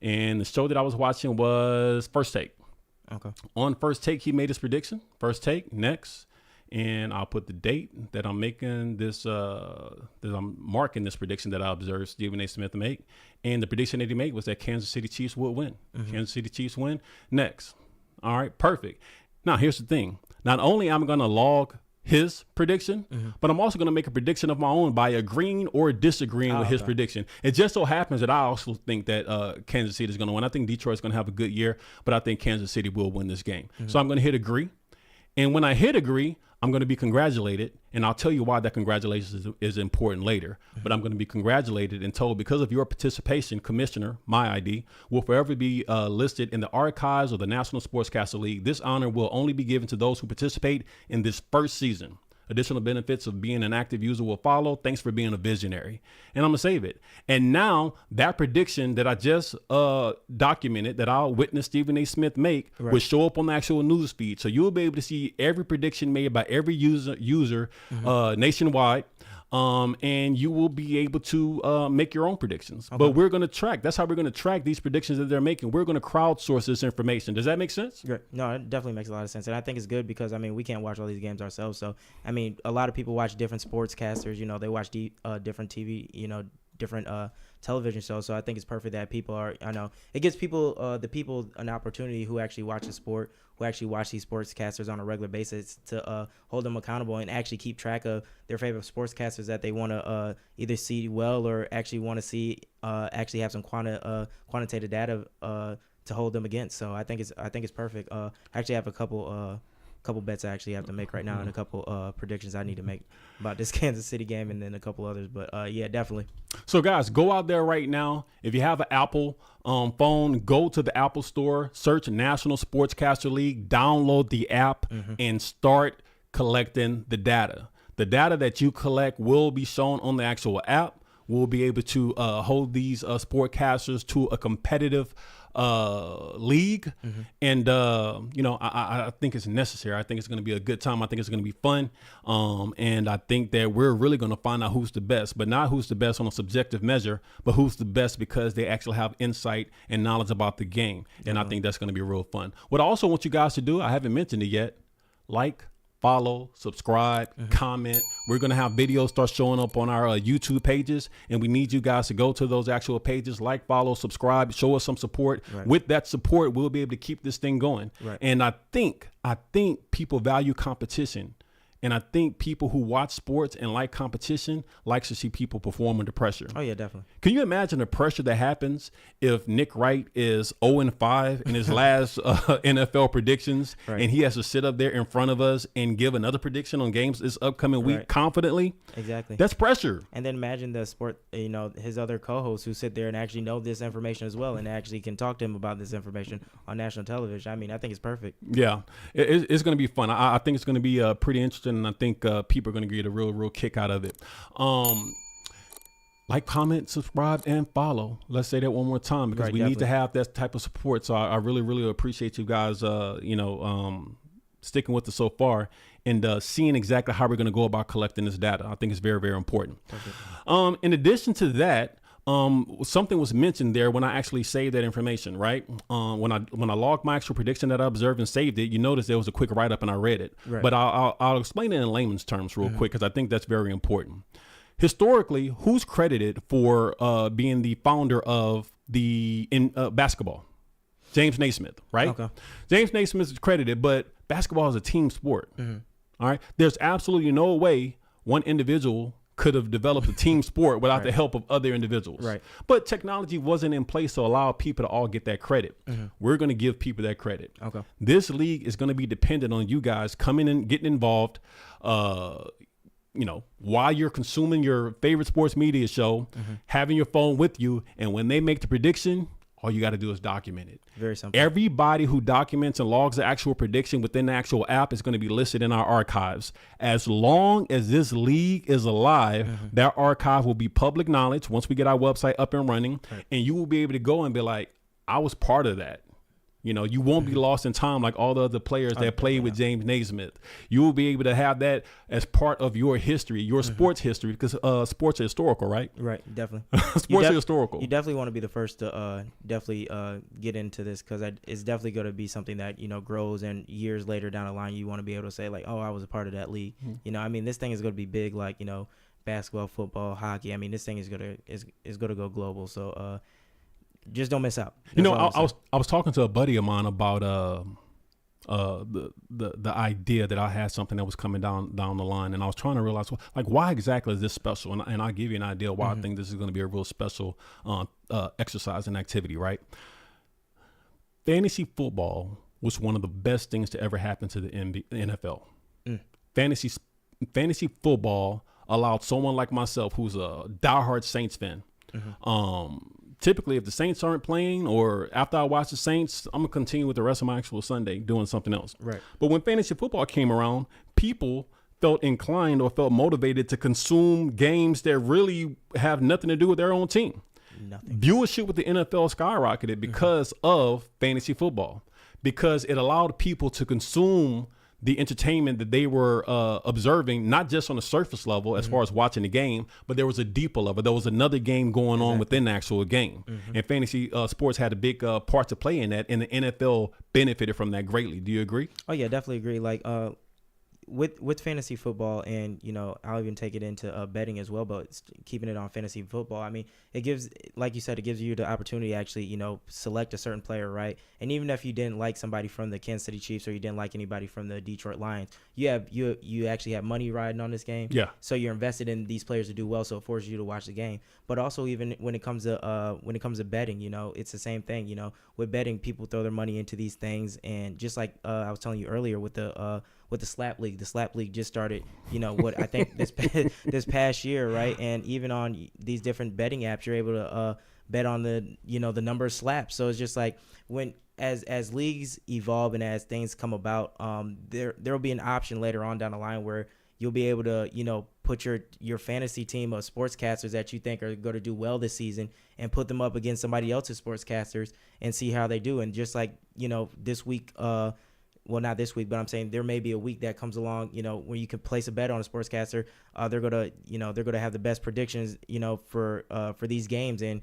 And the show that I was watching was First Take. Okay. On First Take, he made his prediction. First Take. Next. And I'll put the date that I'm making this, that I'm marking this prediction that I observed Stephen A. Smith make. And the prediction that he made was that Kansas City Chiefs would win. Kansas City Chiefs win. Next. All right, perfect. Now, here's the thing. Not only am I going to log his prediction, but I'm also going to make a prediction of my own by agreeing or disagreeing with his prediction. It just so happens that I also think that Kansas City is going to win. I think Detroit's going to have a good year, but I think Kansas City will win this game. So I'm going to hit agree. And when I hit agree, I'm going to be congratulated, and I'll tell you why that congratulations is important later. But I'm going to be congratulated and told because of your participation, Commissioner, my ID, will forever be listed in the archives of the National Sportscaster League. This honor will only be given to those who participate in this first season. Additional benefits of being an active user will follow. Thanks for being a visionary. And I'm going to save it. And now that prediction that I just documented that I'll witness Stephen A. Smith make will show up on the actual news feed. So you'll be able to see every prediction made by every user nationwide. And you will be able to make your own predictions. But we're going to track. That's how we're going to track these predictions that they're making. We're going to crowdsource this information. Does that make sense? Right. No, it definitely makes a lot of sense. And I think it's good because, we can't watch all these games ourselves. So, a lot of people watch different sportscasters. They watch different TV, different television shows. So I think it's perfect that people are, it gives people, the people an opportunity who actually watch the sport, who actually watch these sportscasters on a regular basis to hold them accountable and actually keep track of their favorite sportscasters that they want to either see well or actually want to see actually have some quantitative data to hold them against. So I think it's perfect. I actually have a couple bets I actually have to make right now and a couple predictions I need to make about this Kansas City game and then a couple others. But yeah, definitely. So guys, go out there right now. If you have an Apple phone, go to the Apple Store, search National Sportscaster League, download the app and start collecting the data. The data that you collect will be shown on the actual app. we'll be able to hold these sportcasters to a competitive league. And I think it's necessary. I think it's going to be a good time. I think it's going to be fun. And I think that we're really going to find out who's the best, but not who's the best on a subjective measure, but who's the best because they actually have insight and knowledge about the game. And I think that's going to be real fun. What I also want you guys to do, I haven't mentioned it yet, like, follow, subscribe, comment. We're going to have videos start showing up on our YouTube pages, and we need you guys to go to those actual pages, like, follow, subscribe, show us some support. Right. With that support, we'll be able to keep this thing going. Right. And I think people value competition. And I think people who watch sports and like competition likes to see people perform under pressure. Oh, yeah, definitely. Can you imagine the pressure that happens if Nick Wright is 0-5 in his last NFL predictions, Right. and he has to sit up there in front of us and give another prediction on games this upcoming week Right. confidently? Exactly. That's pressure. And then imagine the sport, his other co-hosts who sit there and actually know this information as well and actually can talk to him about this information on national television. I mean, I think it's perfect. Yeah, it's going to be fun. I think it's going to be pretty interesting, and I think people are going to get a real kick out of it. Like, comment, subscribe, and follow. Let's say that one more time because Right, we need to definitely. have that type of support. So I really appreciate you guys, sticking with us so far and seeing exactly how we're going to go about collecting this data. I think it's very important. In addition to that, something was mentioned there when I actually saved that information, right? When I logged my actual prediction that I observed and saved it, you notice there was a quick write-up and I read it. Right. But I'll explain it in layman's terms real quick because I think that's very important. Historically, who's credited for being the founder of the basketball? James Naismith, right? Okay. James Naismith is credited, but basketball is a team sport. All right. There's absolutely no way one individual could have developed a team sport without the help of other individuals. Right. But technology wasn't in place to allow people to all get that credit. We're going to give people that credit. Okay. This league is going to be dependent on you guys coming in, getting involved, while you're consuming your favorite sports media show, having your phone with you. And when they make the prediction, all you got to do is document it. Very simple. Everybody who documents and logs the actual prediction within the actual app is going to be listed in our archives. As long as this league is alive, that archive will be public knowledge once we get our website up and running. And you will be able to go and be like, I was part of that. You won't be lost in time like all the other players that played with James Naismith. You will be able to have that as part of your history, your sports history, because sports are historical, right? Right, definitely. Sports are historical. You definitely want to be the first to definitely get into this because it's definitely going to be something that grows, and years later down the line you want to be able to say like, oh, I was a part of that league. This thing is going to be big, like basketball, football, hockey. I mean, this thing is gonna go global. So just don't miss out. I was talking to a buddy of mine about the idea that I had something that was coming down the line, and I was trying to realize why exactly is this special, and I'll give you an idea why I think this is going to be a real special exercise and activity. Right, fantasy football was one of the best things to ever happen to the NFL. Fantasy football allowed someone like myself, who's a diehard Saints fan. Typically, if the Saints aren't playing or after I watch the Saints, I'm going to continue with the rest of my actual Sunday doing something else. Right. But when fantasy football came around, people felt inclined or felt motivated to consume games that really have nothing to do with their own team. Nothing. Viewership with the NFL skyrocketed because of fantasy football, because it allowed people to consume the entertainment that they were observing, not just on the surface level as far as watching the game, but there was a deeper level. There was another game going on within the actual game. And fantasy sports had a big part to play in that, and the NFL benefited from that greatly. Do you agree? Oh, yeah, definitely agree. Like, with fantasy football, and I'll even take it into betting as well, but keeping it on fantasy football, I mean, it gives, like you said, it gives you the opportunity to actually select a certain player, right? And even if you didn't like somebody from the Kansas City Chiefs or you didn't like anybody from the Detroit Lions, you actually have money riding on this game. Yeah. So you're invested in these players to do well, so it forces you to watch the game. But also, even when it comes to betting, it's the same thing. With betting, people throw their money into these things, and just like I was telling you earlier with the Slap League. The Slap League just started, I think this past year, right? And even on these different betting apps, you're able to bet on the number of slaps. So it's just like as leagues evolve and as things come about, there will be an option later on down the line where you'll be able to, put your fantasy team of sportscasters that you think are going to do well this season and put them up against somebody else's sportscasters and see how they do. And just like, this week, well, not this week, but I'm saying there may be a week that comes along, where you can place a bet on a sportscaster. They're going to have the best predictions, for these games, and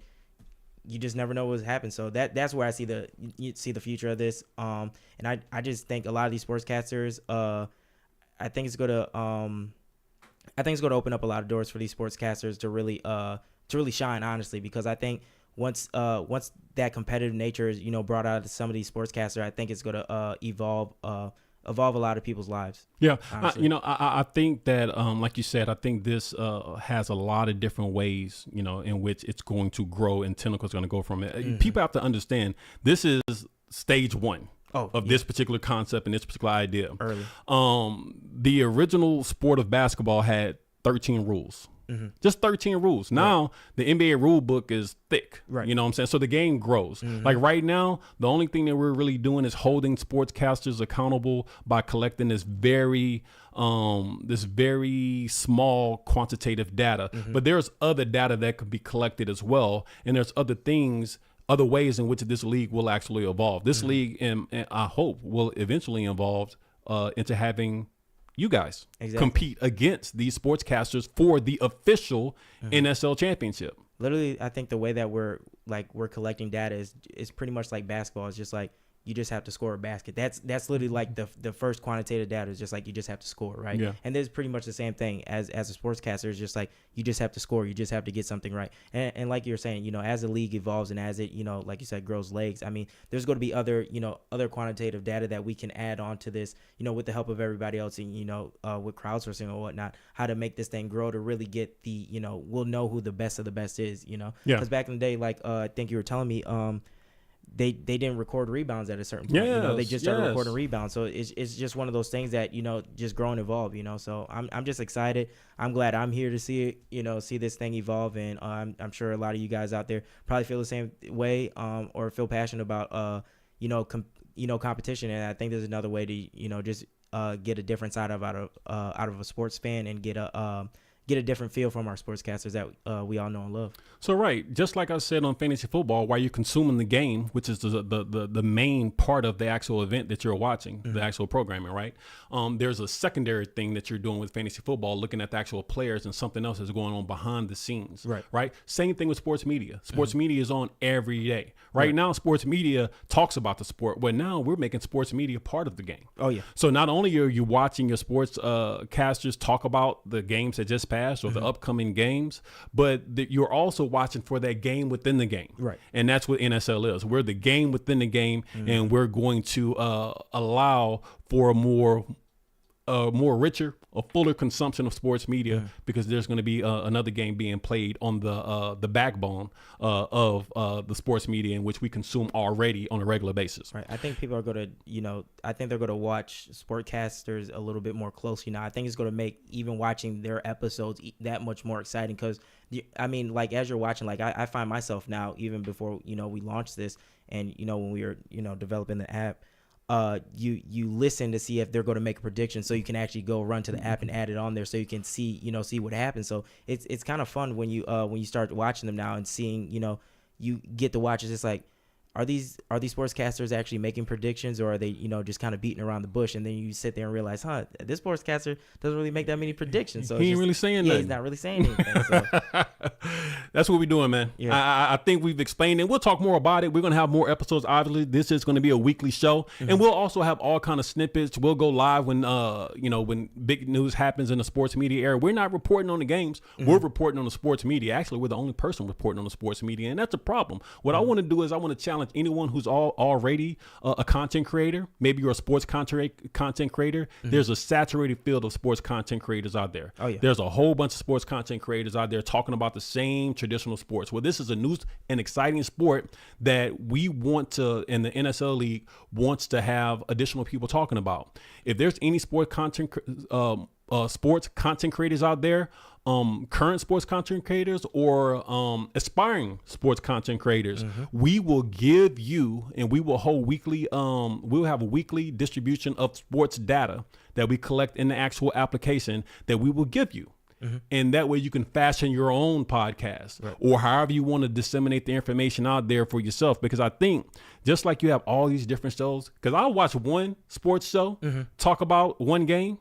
you just never know what's happened. So that's where I see the future of this. And I just think a lot of these sportscasters, I think it's going to open up a lot of doors for these sportscasters to really shine, honestly, because I think once that competitive nature is brought out of some of these sportscasters, I think it's going to evolve a lot of people's lives. Yeah, I think that like you said, I think this has a lot of different ways in which it's going to grow and tentacles going to go from it. Mm-hmm. People have to understand this is stage one. This particular concept and this particular idea. Early. The original sport of basketball had 13 rules. Mm-hmm. Just 13 rules. Now the NBA rule book is thick. Right. You know what I'm saying? So the game grows. Mm-hmm. Like right now, the only thing that we're really doing is holding sportscasters accountable by collecting this very small quantitative data. Mm-hmm. But there's other data that could be collected as well. And there's other ways in which this league will actually evolve. This league, and I hope, will eventually evolve into having you guys compete against these sportscasters for the official NSL championship. Literally, I think the way that we're collecting data is pretty much like basketball. It's just like you just have to score a basket. That's literally like the first quantitative data is just like you just have to score, right? Yeah. And there's pretty much the same thing as a sportscaster. It's just like you just have to score. You just have to get something right. And like you're saying, as the league evolves and as it, like you said, grows legs, I mean, there's going to be other quantitative data that we can add on to this, with the help of everybody else and, with crowdsourcing or whatnot, how to make this thing grow to really get the, we'll know who the best of the best is, Yeah. Because back in the day, like I think you were telling me, they didn't record rebounds at a certain point. They just started recording rebounds. So it's just one of those things that, just grow and evolve, So I'm just excited. I'm glad I'm here to see it, see this thing evolve. And I'm sure a lot of you guys out there probably feel the same way or feel passionate about, competition. And I think there's another way to, just get a different side out of a sports fan and get a different feel from our sportscasters that we all know and love. So, right, just like I said on fantasy football, while you're consuming the game, which is the main part of the actual event that you're watching, the actual programming, right? There's a secondary thing that you're doing with fantasy football, looking at the actual players and something else that's going on behind the scenes, right? Same thing with sports media. Sports media is on every day. Right now, sports media talks about the sport, but now we're making sports media part of the game. Oh, yeah. So not only are you watching your sports casters talk about the games that just passed or the upcoming games, but you're also watching for that game within the game. Right. And that's what NSL is. We're the game within the game, and we're going to allow for a more richer, a fuller consumption of sports media because there's going to be another game being played on the backbone of the sports media in which we consume already on a regular basis. Right. I think people are going to, I think they're going to watch sportcasters a little bit more closely now. I think it's going to make even watching their episodes that much more exciting because, I mean, like as you're watching, like I find myself now, even before, we launched this and, when we were, developing the app, you listen to see if they're going to make a prediction, so you can actually go run to the app and add it on there, so you can see what happens. So it's kind of fun when you start watching them now and seeing you get to watch. It's just like, are these sportscasters actually making predictions, or are they just kind of beating around the bush? And then you sit there and realize, this sportscaster doesn't really make that many predictions. So he ain't really saying nothing. He's not really saying anything. So. That's what we're doing, man. Yeah. I think we've explained it. We'll talk more about it. We're going to have more episodes. Obviously, this is going to be a weekly show, and we'll also have all kind of snippets. We'll go live when when big news happens in the sports media era. We're not reporting on the games. We're reporting on the sports media. Actually, we're the only person reporting on the sports media, and that's a problem. What I want to do is I want to challenge anyone who's already a content creator. Maybe you're a sports content creator. There's a saturated field of sports content creators out there. Oh, yeah. There's a whole bunch of sports content creators out there talking about the same traditional sports. Well, this is a new and exciting sport that we want to, and the NSL League wants to have additional people talking about. If there's any sport content sports content creators out there, current sports content creators or aspiring sports content creators, we will give you, and we will hold weekly, we'll have a weekly distribution of sports data that we collect in the actual application that we will give you. And that way you can fashion your own podcast or however you want to disseminate the information out there for yourself. Because I think just like you have all these different shows, because I'll watch one sports show, talk about one game,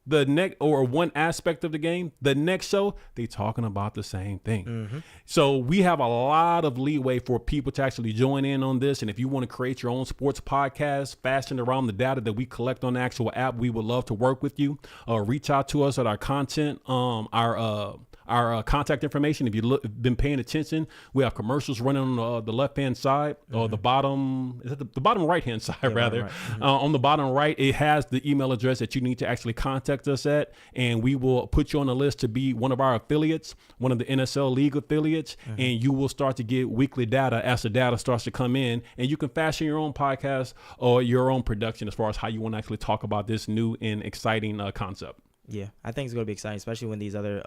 the next or one aspect of the game, the next show, they talking about the same thing. So we have a lot of leeway for people to actually join in on this. And if you want to create your own sports podcast fashioned around the data that we collect on the actual app, we would love to work with you. Reach out to us at our content, our contact information. If you've been paying attention, we have commercials running on the left-hand side or the bottom, is it the bottom right-hand side rather? Right. On the bottom right, it has the email address that you need to actually contact us at, and we will put you on the list to be one of our affiliates, one of the NSL League affiliates, and you will start to get weekly data as the data starts to come in, and you can fashion your own podcast or your own production as far as how you want to actually talk about this new and exciting concept. Yeah, I think it's going to be exciting, especially when these other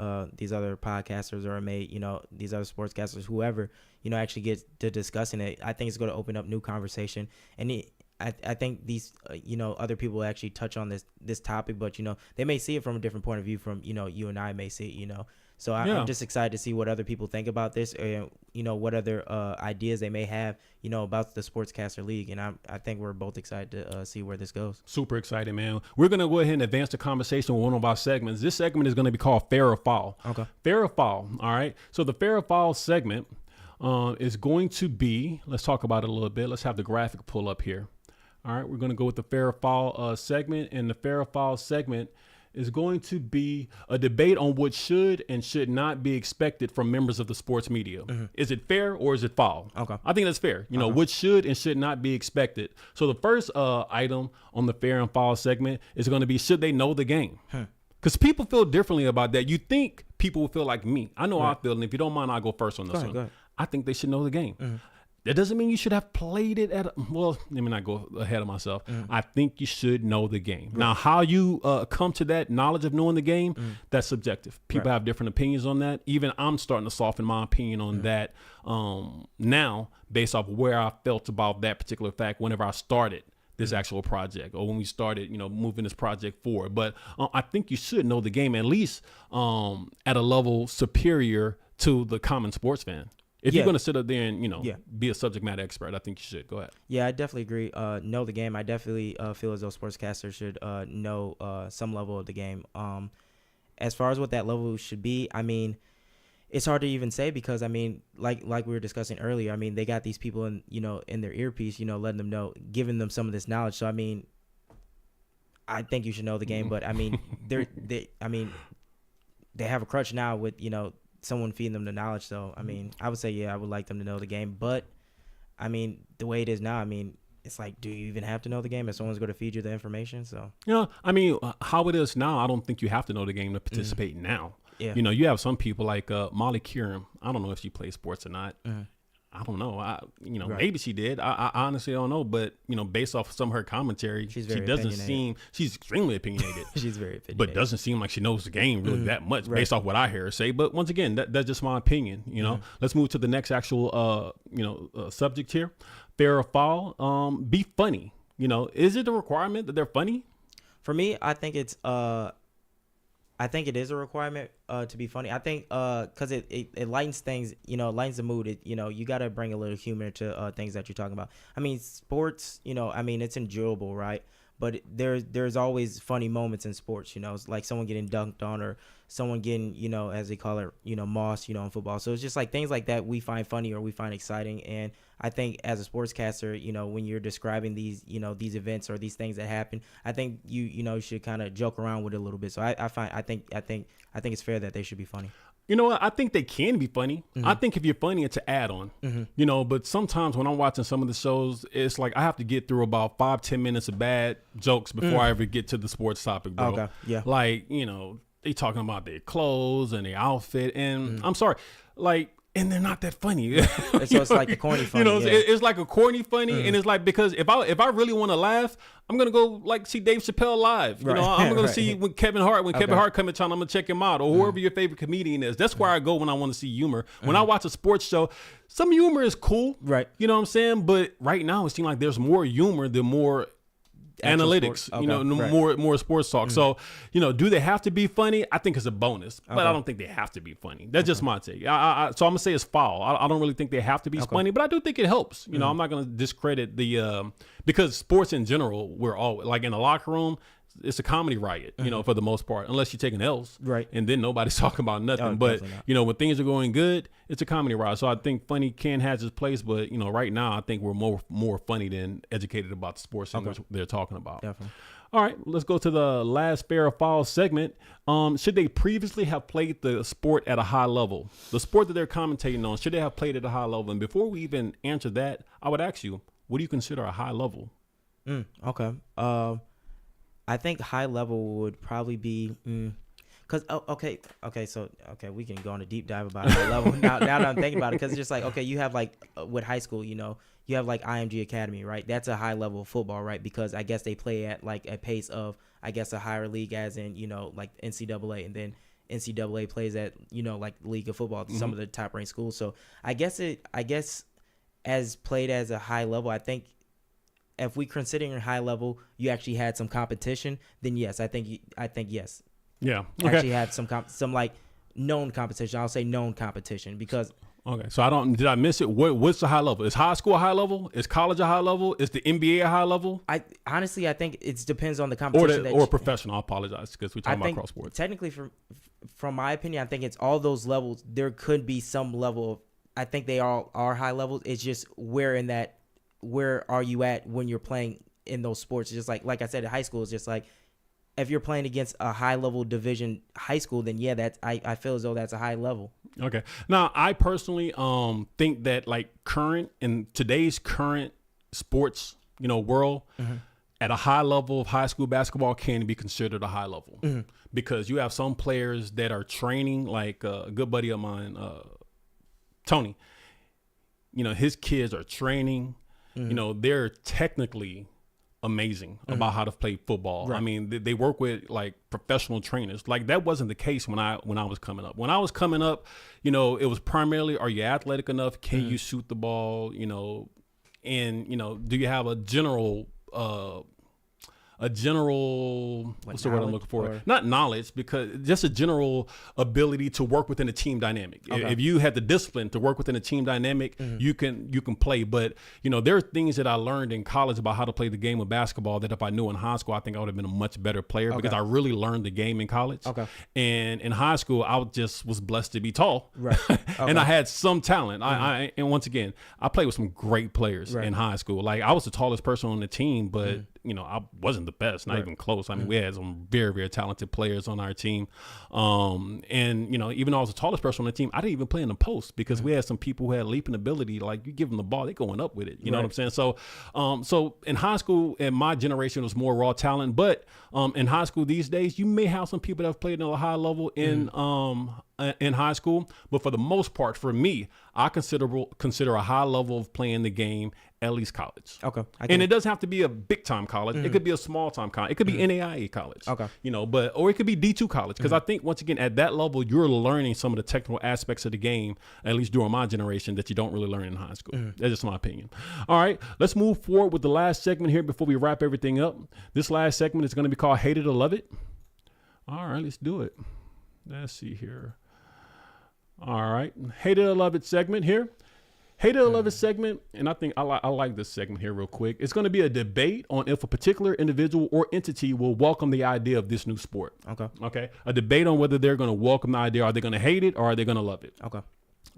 podcasters are made, these other sportscasters, whoever, actually get to discussing it. I think it's going to open up new conversation. And I think these, other people will actually touch on this topic, but, they may see it from a different point of view from, you and I may see it, So I'm just excited to see what other people think about this, what other ideas they may have, about the Sportscaster League. And I think we're both excited to see where this goes. Super excited, man. We're going to go ahead and advance the conversation with one of our segments. This segment is going to be called Fair or Foul. Okay. Fair or Foul. All right. So the Fair or Foul segment is going to be, let's talk about it a little bit. Let's have the graphic pull up here. All right. We're going to go with the Fair or Foul segment. And the Fair or Foul segment is going to be a debate on what should and should not be expected from members of the sports media. Is it fair or is it foul? Okay. I think that's fair. What should and should not be expected. So the first item on the fair and foul segment is going to be, should they know the game? Because people feel differently about that. You think people will feel like me. I know I feel, and if you don't mind, I'll go first on this one. Go ahead. I think they should know the game. That doesn't mean you should have played it let me not go ahead of myself. I think you should know the game. Now, how you come to that knowledge of knowing the game, that's subjective. People have different opinions on that. Even I'm starting to soften my opinion on that now based off where I felt about that particular fact whenever I started this actual project or when we started, moving this project forward. But I think you should know the game at least at a level superior to the common sports fan. If you're going to sit up there and, be a subject matter expert, I think you should. Go ahead. Yeah, I definitely agree. Know the game. I definitely feel as though sportscasters should know some level of the game. As far as what that level should be, I mean, it's hard to even say because, I mean, like we were discussing earlier, I mean, they got these people in, in their earpiece, letting them know, giving them some of this knowledge. So, I mean, I think you should know the game, but I mean, they have a crutch now with, someone feeding them the knowledge. So, I mean, I would say, I would like them to know the game. But, I mean, the way it is now, I mean, it's like, do you even have to know the game if someone's going to feed you the information? So, I mean, how it is now, I don't think you have to know the game to participate now. Yeah. You have some people like Molly Kieran. I don't know if she plays sports or not. I don't know. Maybe she did. I honestly don't know. But, based off some of her commentary, she doesn't seem, she's extremely opinionated. She's very opinionated. But doesn't seem like she knows the game really that much based off what I hear her say. But once again, that's just my opinion. Let's move to the next actual, subject here. Fair or foul, be funny. Is it a requirement that they're funny? For me, I think it's, I think it is a requirement to be funny. I think because it lightens things, lightens the mood. You got to bring a little humor to things that you're talking about. I mean, sports, I mean, it's enjoyable, right? But there's always funny moments in sports, It's like someone getting dunked on or someone getting, as they call it, moss, in football. So it's just like things like that we find funny or we find exciting. And I think as a sportscaster, when you're describing these, these events or these things that happen, I think you should kind of joke around with it a little bit. So I think it's fair that they should be funny. You know what? I think they can be funny. I think if you're funny, it's an add-on. But sometimes when I'm watching some of the shows, it's like I have to get through about 5-10 minutes of bad jokes before I ever get to the sports topic, bro. Okay, yeah. Like, they talking about their clothes and their outfit. And I'm sorry, like, and they're not that funny. And so it's like the corny funny. You know, yeah. it's like a corny funny, and it's like, because if I really want to laugh, I'm gonna go like see Dave Chappelle live. You know, I'm gonna see when Kevin Hart come in town, I'm gonna check him out, or whoever your favorite comedian is. That's where I go when I want to see humor. When I watch a sports show, some humor is cool, Right. You know what I'm saying? But right now it seems like there's more humor than more Actual analytics, sports. you know, Okay, right. more sports talk. So, you know, do they have to be funny? I think it's a bonus, but I Okay. don't think they have to be funny. That's just my take. So I'm gonna say it's foul. I don't really think they have to be funny, but I do think it helps. You know, I'm not gonna discredit the because sports in general, we're all like in the locker room. It's a comedy riot, you know, for the most part, unless you're taking L's, Right. And then nobody's talking about nothing. Oh, But definitely not. you know, when things are going good, it's a comedy riot. So I think funny has its place, but you know, right now I think we're more funny than educated about the sports in which they're talking about. Definitely. All right, let's go to the last fair or foul segment. Should they previously have played the sport at a high level? The sport that they're commentating on, should they have played at a high level? And before we even answer that, I would ask you, what do you consider a high level? Okay. I think high level would probably be because we can go on a deep dive about high level now that I'm thinking about it, because it's just like, okay, you have like with high school, you know, you have like IMG Academy, right? That's a high level of football, right? Because I guess they play at like a pace of, I guess, a higher league, as in, you know, like NCAA, and then NCAA plays at, you know, like League of Football, some of the top ranked schools. So I guess as played as a high level, I think if we considering high level, you actually had some competition, then yes, I think yes, Yeah. actually had some like known competition. I'll say known competition, because Okay. So did I miss it? What's the high level? Is high school a high level? Is college a high level? Is the NBA a high level? I think it depends on the Or competition or professional? I apologize because we're I talking about think cross sports. technically, from my opinion, I think it's all those levels. There could be some level of, I think they all are high levels. It's just where are you at when you're playing in those sports? It's just like I said, in high school, it's just like, if you're playing against a high level division high school, then yeah, I feel as though that's a high level. Okay. Now, I personally think that like in today's current sports, you know, world, at a high level of high school basketball can be considered a high level because you have some players that are training, like a good buddy of mine, Tony. You know, his kids are training. You know, they're technically amazing about how to play football. Right. I mean, they work with like professional trainers. Like that wasn't the case when I was coming up. When I was coming up, you know, it was primarily, are you athletic enough? Can you shoot the ball? You know, and you know, do you have a general what's the word I'm looking for? or- Not knowledge, because just a general ability to work within a team dynamic. Okay. If you had the discipline to work within a team dynamic, you can play. But you know, there are things that I learned in college about how to play the game of basketball that if I knew in high school, I think I would have been a much better player because I really learned the game in college. Okay. And in high school, I just was blessed to be tall. Right. And I had some talent. And once again, I played with some great players Right. in high school. Like I was the tallest person on the team, but you know, I wasn't the best, not even close. I mean, we had some very, very talented players on our team. And, you know, even though I was the tallest person on the team, I didn't even play in the post because we had some people who had leaping ability. Like you give them the ball, they're going up with it. You know what I'm saying? So, so in high school, in my generation, it was more raw talent. But in high school these days, you may have some people that have played at a high level in high school. But for the most part, for me, I consider a high level of playing the game at least college. Okay. And it doesn't have to be a big time college. It could be a small time college. It could be NAIA college. Okay. You know, or it could be D2 college. Because I think once again, at that level, you're learning some of the technical aspects of the game, at least during my generation, that you don't really learn in high school. That's just my opinion. All right, let's move forward with the last segment here before we wrap everything up. This last segment is going to be called Hate It or Love It. All right, let's do it. Let's see here. All right, Hate It or Love It segment here. Hate It or Love It segment, and I think I like this segment here real quick. It's going to be a debate on if a particular individual or entity will welcome the idea of this new sport. Okay. A debate on whether they're going to welcome the idea. Are they going to hate it or are they going to love it? Okay.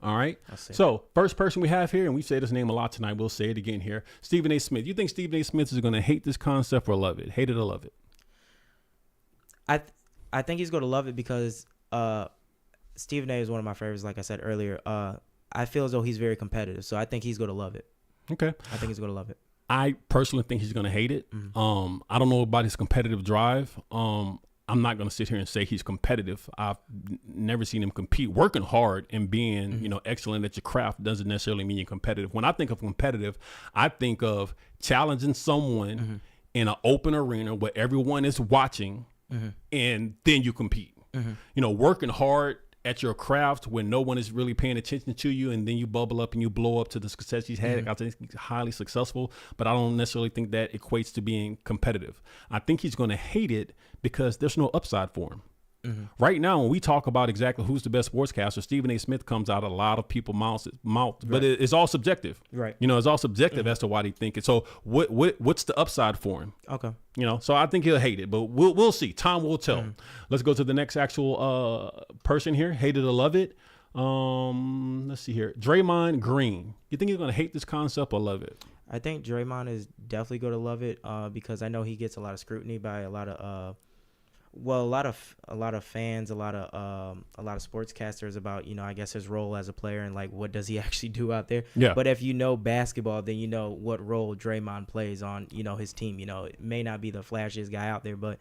All right. see. So first person we have here, and we've said his name a lot tonight. We'll say it again here. Stephen A. Smith. You think Stephen A. Smith is going to hate this concept or love it? Hate it or love it? I think he's going to love it because Stephen A. is one of my favorites. Like I said earlier, I feel as though he's very competitive, so I think he's going to love it. Okay. I think he's going to love it. I personally think he's going to hate it. I don't know about his competitive drive. I'm I'm not going to sit here and say he's competitive. I've never seen him compete. Working hard and being, you know, excellent at your craft doesn't necessarily mean you're competitive. When I think of competitive, I think of challenging someone in an open arena where everyone is watching, and then you compete. You know, working hard at your craft when no one is really paying attention to you, and then you bubble up and you blow up to the success he's had. I think he's highly successful, but I don't necessarily think that equates to being competitive. I think he's going to hate it because there's no upside for him. Right now, when we talk about exactly who's the best sportscaster, Stephen A. Smith comes out, a lot of people mouth, but it's all subjective. Right. You know, it's all subjective as to why they think it. So what's the upside for him? Okay. You know, so I think he'll hate it, but we'll see. Time will tell. Let's go to the next actual person here. Hate it or love it. Let's see here. Draymond Green. You think he's going to hate this concept or love it? I think Draymond is definitely going to love it because I know he gets a lot of scrutiny by a lot of a lot of fans, a lot of sportscasters about, you know, I guess his role as a player and like what does he actually do out there. Yeah. But if you know basketball, then you know what role Draymond plays on, you know, his team. You know, it may not be the flashiest guy out there, but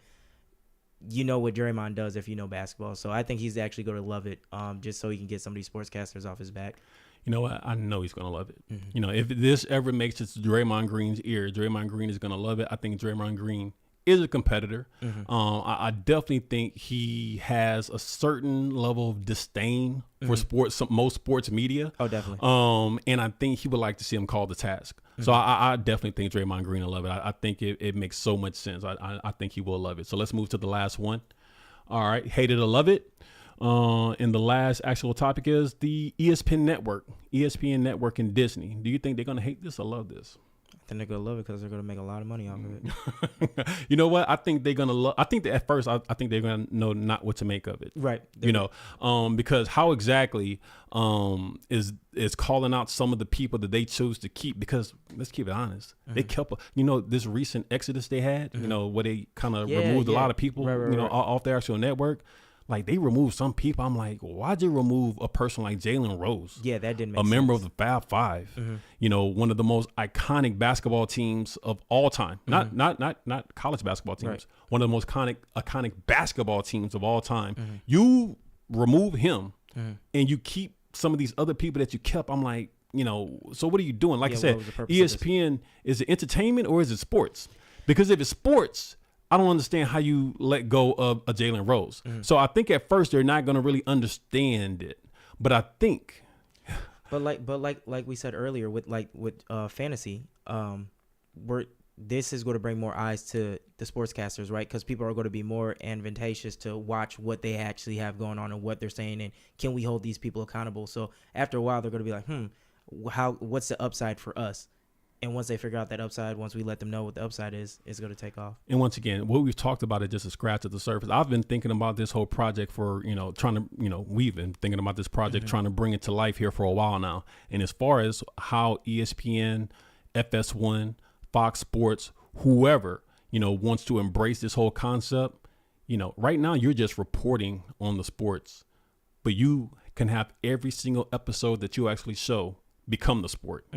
you know what Draymond does if you know basketball. So I think he's actually going to love it, just so he can get some of these sportscasters off his back. You know what? I know he's going to love it. You know, if this ever makes it to Draymond Green's ear, Draymond Green is going to love it. I think Draymond Green is a competitor. I definitely think he has a certain level of disdain for sports, most sports media. Oh, definitely. And I think he would like to see him call the task. So I definitely think Draymond Green will love it. I think it makes so much sense. I think he will love it. So let's move to the last one. All right. Hate it or love it. And the last actual topic is the ESPN Network and Disney. Do you think they're going to hate this or love this? I think they're going to love it because they're going to make a lot of money off of it. You know what? I think they're going to love. I think that at first, I think they're going to know not what to make of it. Right. You know, because how exactly is calling out some of the people that they choose to keep, because let's keep it honest. They kept, you know, this recent exodus they had, you know, where they kind of removed a lot of people, you know, off their actual network. Like, they removed some people. I'm like, why'd you remove a person like Jalen Rose? Yeah, that didn't make sense. A member of the Fab Five. You know, one of the most iconic basketball teams of all time. Not college basketball teams. Right. One of the most iconic basketball teams of all time. You remove him and you keep some of these other people that you kept. I'm like, you know, so what are you doing? Like I said, ESPN, is it entertainment or is it sports? Because if it's sports, I don't understand how you let go of a Jalen Rose. So I think at first they're not going to really understand it, but I think. But like we said earlier with fantasy, this is going to bring more eyes to the sportscasters, right? Because people are going to be more advantageous to watch what they actually have going on and what they're saying, and can we hold these people accountable? So after a while, they're going to be like, what's the upside for us? And once they figure out that upside, once we let them know what the upside is, it's going to take off. And once again, what we've talked about is just a scratch at the surface. I've been thinking about this whole project for, you know, we've been thinking about this project, trying to bring it to life here for a while now. And as far as how ESPN, FS1, Fox Sports, whoever, you know, wants to embrace this whole concept, you know, right now you're just reporting on the sports, but you can have every single episode that you actually show become the sport.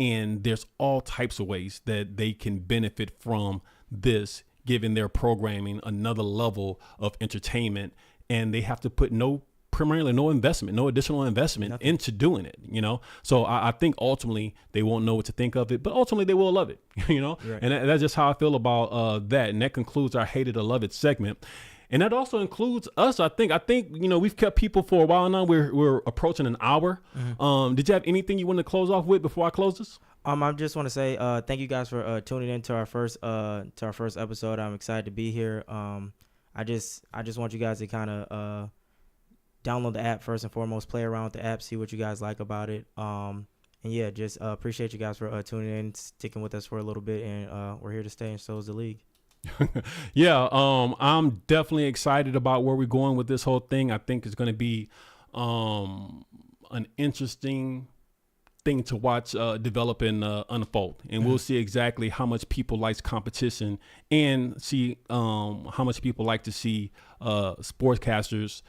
And there's all types of ways that they can benefit from this, giving their programming another level of entertainment. And they have to put primarily no additional investment into doing it, you know? So I think ultimately they won't know what to think of it, but ultimately they will love it, you know? Right. And that's just how I feel about that. And that concludes our Hate It or Love It segment. And that also includes us. I think, you know, we've kept people for a while now. We're approaching an hour. Did you have anything you want to close off with before I close this? I just want to say thank you guys for tuning in to our first episode. I'm excited to be here. I just want you guys to kind of download the app first and foremost, play around with the app, see what you guys like about it. And yeah, just appreciate you guys for tuning in, sticking with us for a little bit, and we're here to stay, and so is the league. Yeah, I'm definitely excited about where we're going with this whole thing. I think it's going to be an interesting thing to watch develop and unfold, and we'll see exactly how much people likes competition, and see how much people like to see sportscasters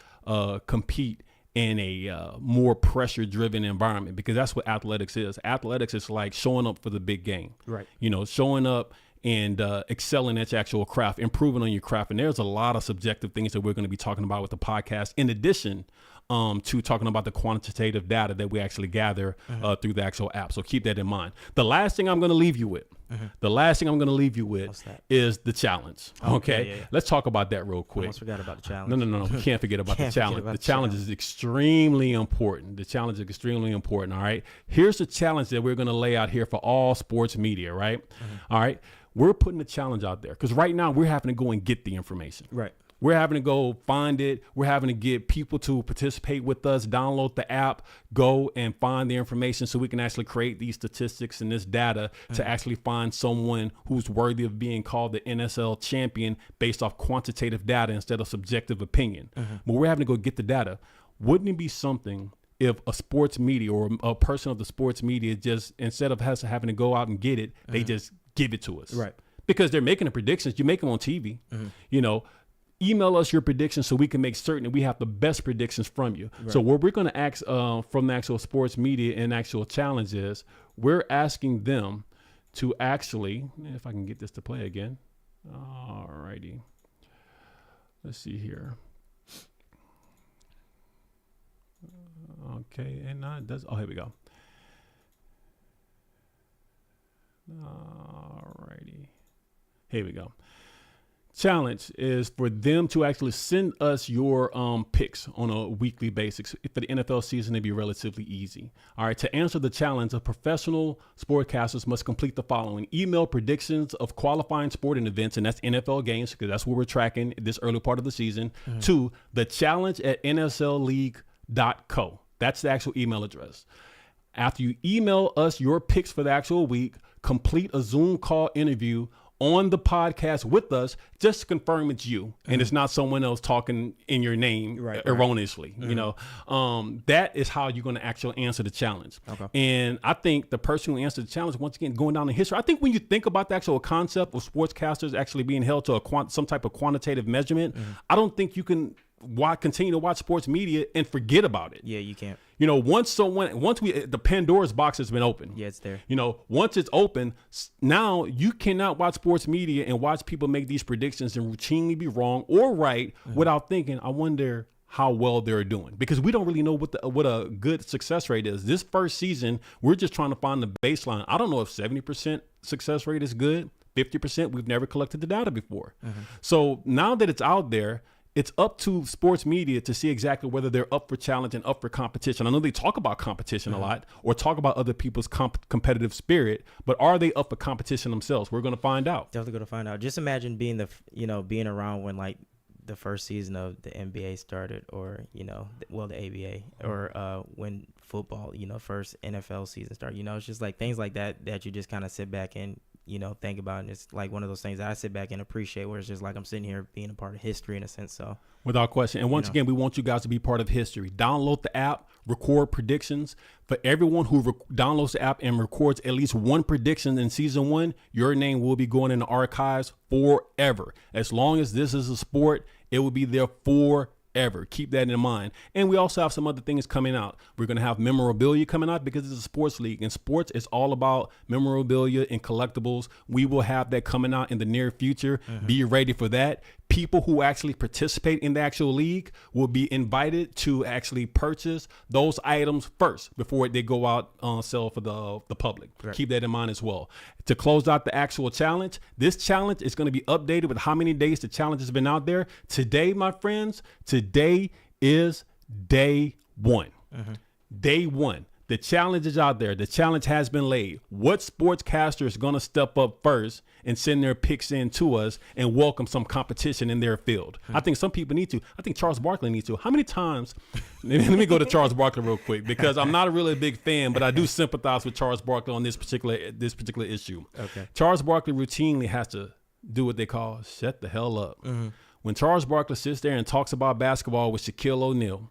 compete in a more pressure-driven environment, because that's what athletics is. Athletics is like showing up for the big game, right? You know, showing up and excelling at your actual craft, improving on your craft. And there's a lot of subjective things that we're going to be talking about with the podcast, in addition to talking about the quantitative data that we actually gather through the actual app. So keep that in mind. The last thing I'm going to leave you with, is the challenge. Okay. Yeah. Let's talk about that real quick. Almost forgot about the challenge. No. We can't forget about the challenge. The challenge is extremely important. All right. Here's the challenge that we're going to lay out here for all sports media. Right. All right. We're putting the challenge out there because right now we're having to go and get the information. Right. We're having to go find it. We're having to get people to participate with us, download the app, go and find the information so we can actually create these statistics and this data to actually find someone who's worthy of being called the NSL champion based off quantitative data instead of subjective opinion. But we're having to go get the data. Wouldn't it be something if a sports media or a person of the sports media just, instead of having to go out and get it, they just give it to us? Right. Because they're making the predictions. You make them on TV, you know. Email us your predictions so we can make certain that we have the best predictions from you. Right. So what we're going to ask from the actual sports media and actual challenge is we're asking them to actually, if I can get this to play again. All righty. Let's see here. Okay. And it does. Oh, here we go. All righty. Here we go. Challenge is for them to actually send us your picks on a weekly basis. For the NFL season, it'd be relatively easy. All right. To answer the challenge, the professional sportcasters must complete the following: email predictions of qualifying sporting events, and that's NFL games, because that's what we're tracking this early part of the season, to the challenge@nslleague.co. That's the actual email address. After you email us your picks for the actual week, complete a Zoom call interview on the podcast with us, just to confirm it's you and it's not someone else talking in your name erroneously. You know, that is how you're going to actually answer the challenge. Okay. And I think the person who answered the challenge, once again, going down in history, I think when you think about the actual concept of sportscasters actually being held to some type of quantitative measurement, I don't think you can continue to watch sports media and forget about it. Yeah, you can't. You know, once the Pandora's box has been open. Yeah, it's there. You know, once it's open, now you cannot watch sports media and watch people make these predictions and routinely be wrong or right without thinking, I wonder how well they're doing, because we don't really know what a good success rate is. This first season, we're just trying to find the baseline. I don't know if 70% success rate is good, 50%. We've never collected the data before. So now that it's out there, it's up to sports media to see exactly whether they're up for challenge and up for competition. I know they talk about competition a lot or talk about other people's competitive spirit, but are they up for competition themselves? We're going to find out. Definitely going to find out. Just imagine being being around when like the first season of the NBA started, or the ABA, or when football, first NFL season started. It's just like things like that you just kind of sit back and think about, and it's like one of those things that I sit back and appreciate, where it's just like I'm sitting here being a part of history in a sense. So without question. And once again, we want you guys to be part of history. Download the app, record predictions. For everyone who downloads the app and records at least one prediction in season 1, your name will be going in the archives forever. As long as this is a sport, it will be there forever. Keep that in mind. And we also have some other things coming out. We're going to have memorabilia coming out because it's a sports league, and sports is all about memorabilia and collectibles. We will have that coming out in the near future. Be ready for that. People who actually participate in the actual league will be invited to actually purchase those items first before they go out on sale for the public. Right. Keep that in mind as well. To close out the actual challenge, this challenge is going to be updated with how many days the challenge has been out there. Today, my friends, today is day 1. Day 1. The challenge is out there. The challenge has been laid. What sportscaster is going to step up first and send their picks in to us and welcome some competition in their field? I think some people need to. I think Charles Barkley needs to. How many times? Let me go to Charles Barkley real quick, because I'm not a really big fan, but I do sympathize with Charles Barkley on this particular issue. Okay. Charles Barkley routinely has to do what they call shut the hell up. When Charles Barkley sits there and talks about basketball with Shaquille O'Neal,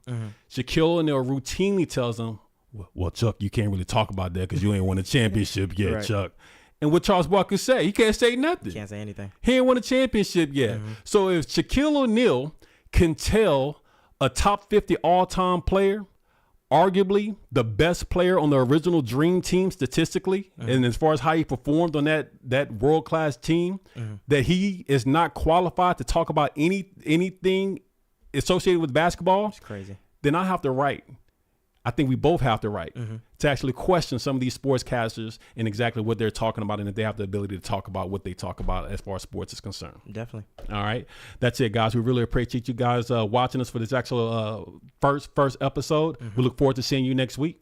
Shaquille O'Neal routinely tells him, well, Chuck, you can't really talk about that because you ain't won a championship yet, right, Chuck. And what Charles Barkley say? He can't say nothing. Can't say anything. He ain't won a championship yet. So if Shaquille O'Neal can tell a top 50 all-time player arguably the best player on the original Dream Team statistically, and as far as how he performed on that world-class team, that he is not qualified to talk about anything associated with basketball, It's crazy. then I think we both have the right to actually question some of these sportscasters and exactly what they're talking about, and if they have the ability to talk about what they talk about as far as sports is concerned. Definitely. All right. That's it, guys. We really appreciate you guys watching us for this actual first episode. We look forward to seeing you next week.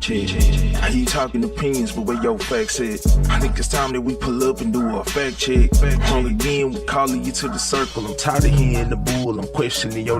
I hear you talking opinions, but where your facts at? I think it's time that we pull up and do a fact check. Wrong again, we calling you to the circle. I'm tired of hearing the bull. I'm questioning your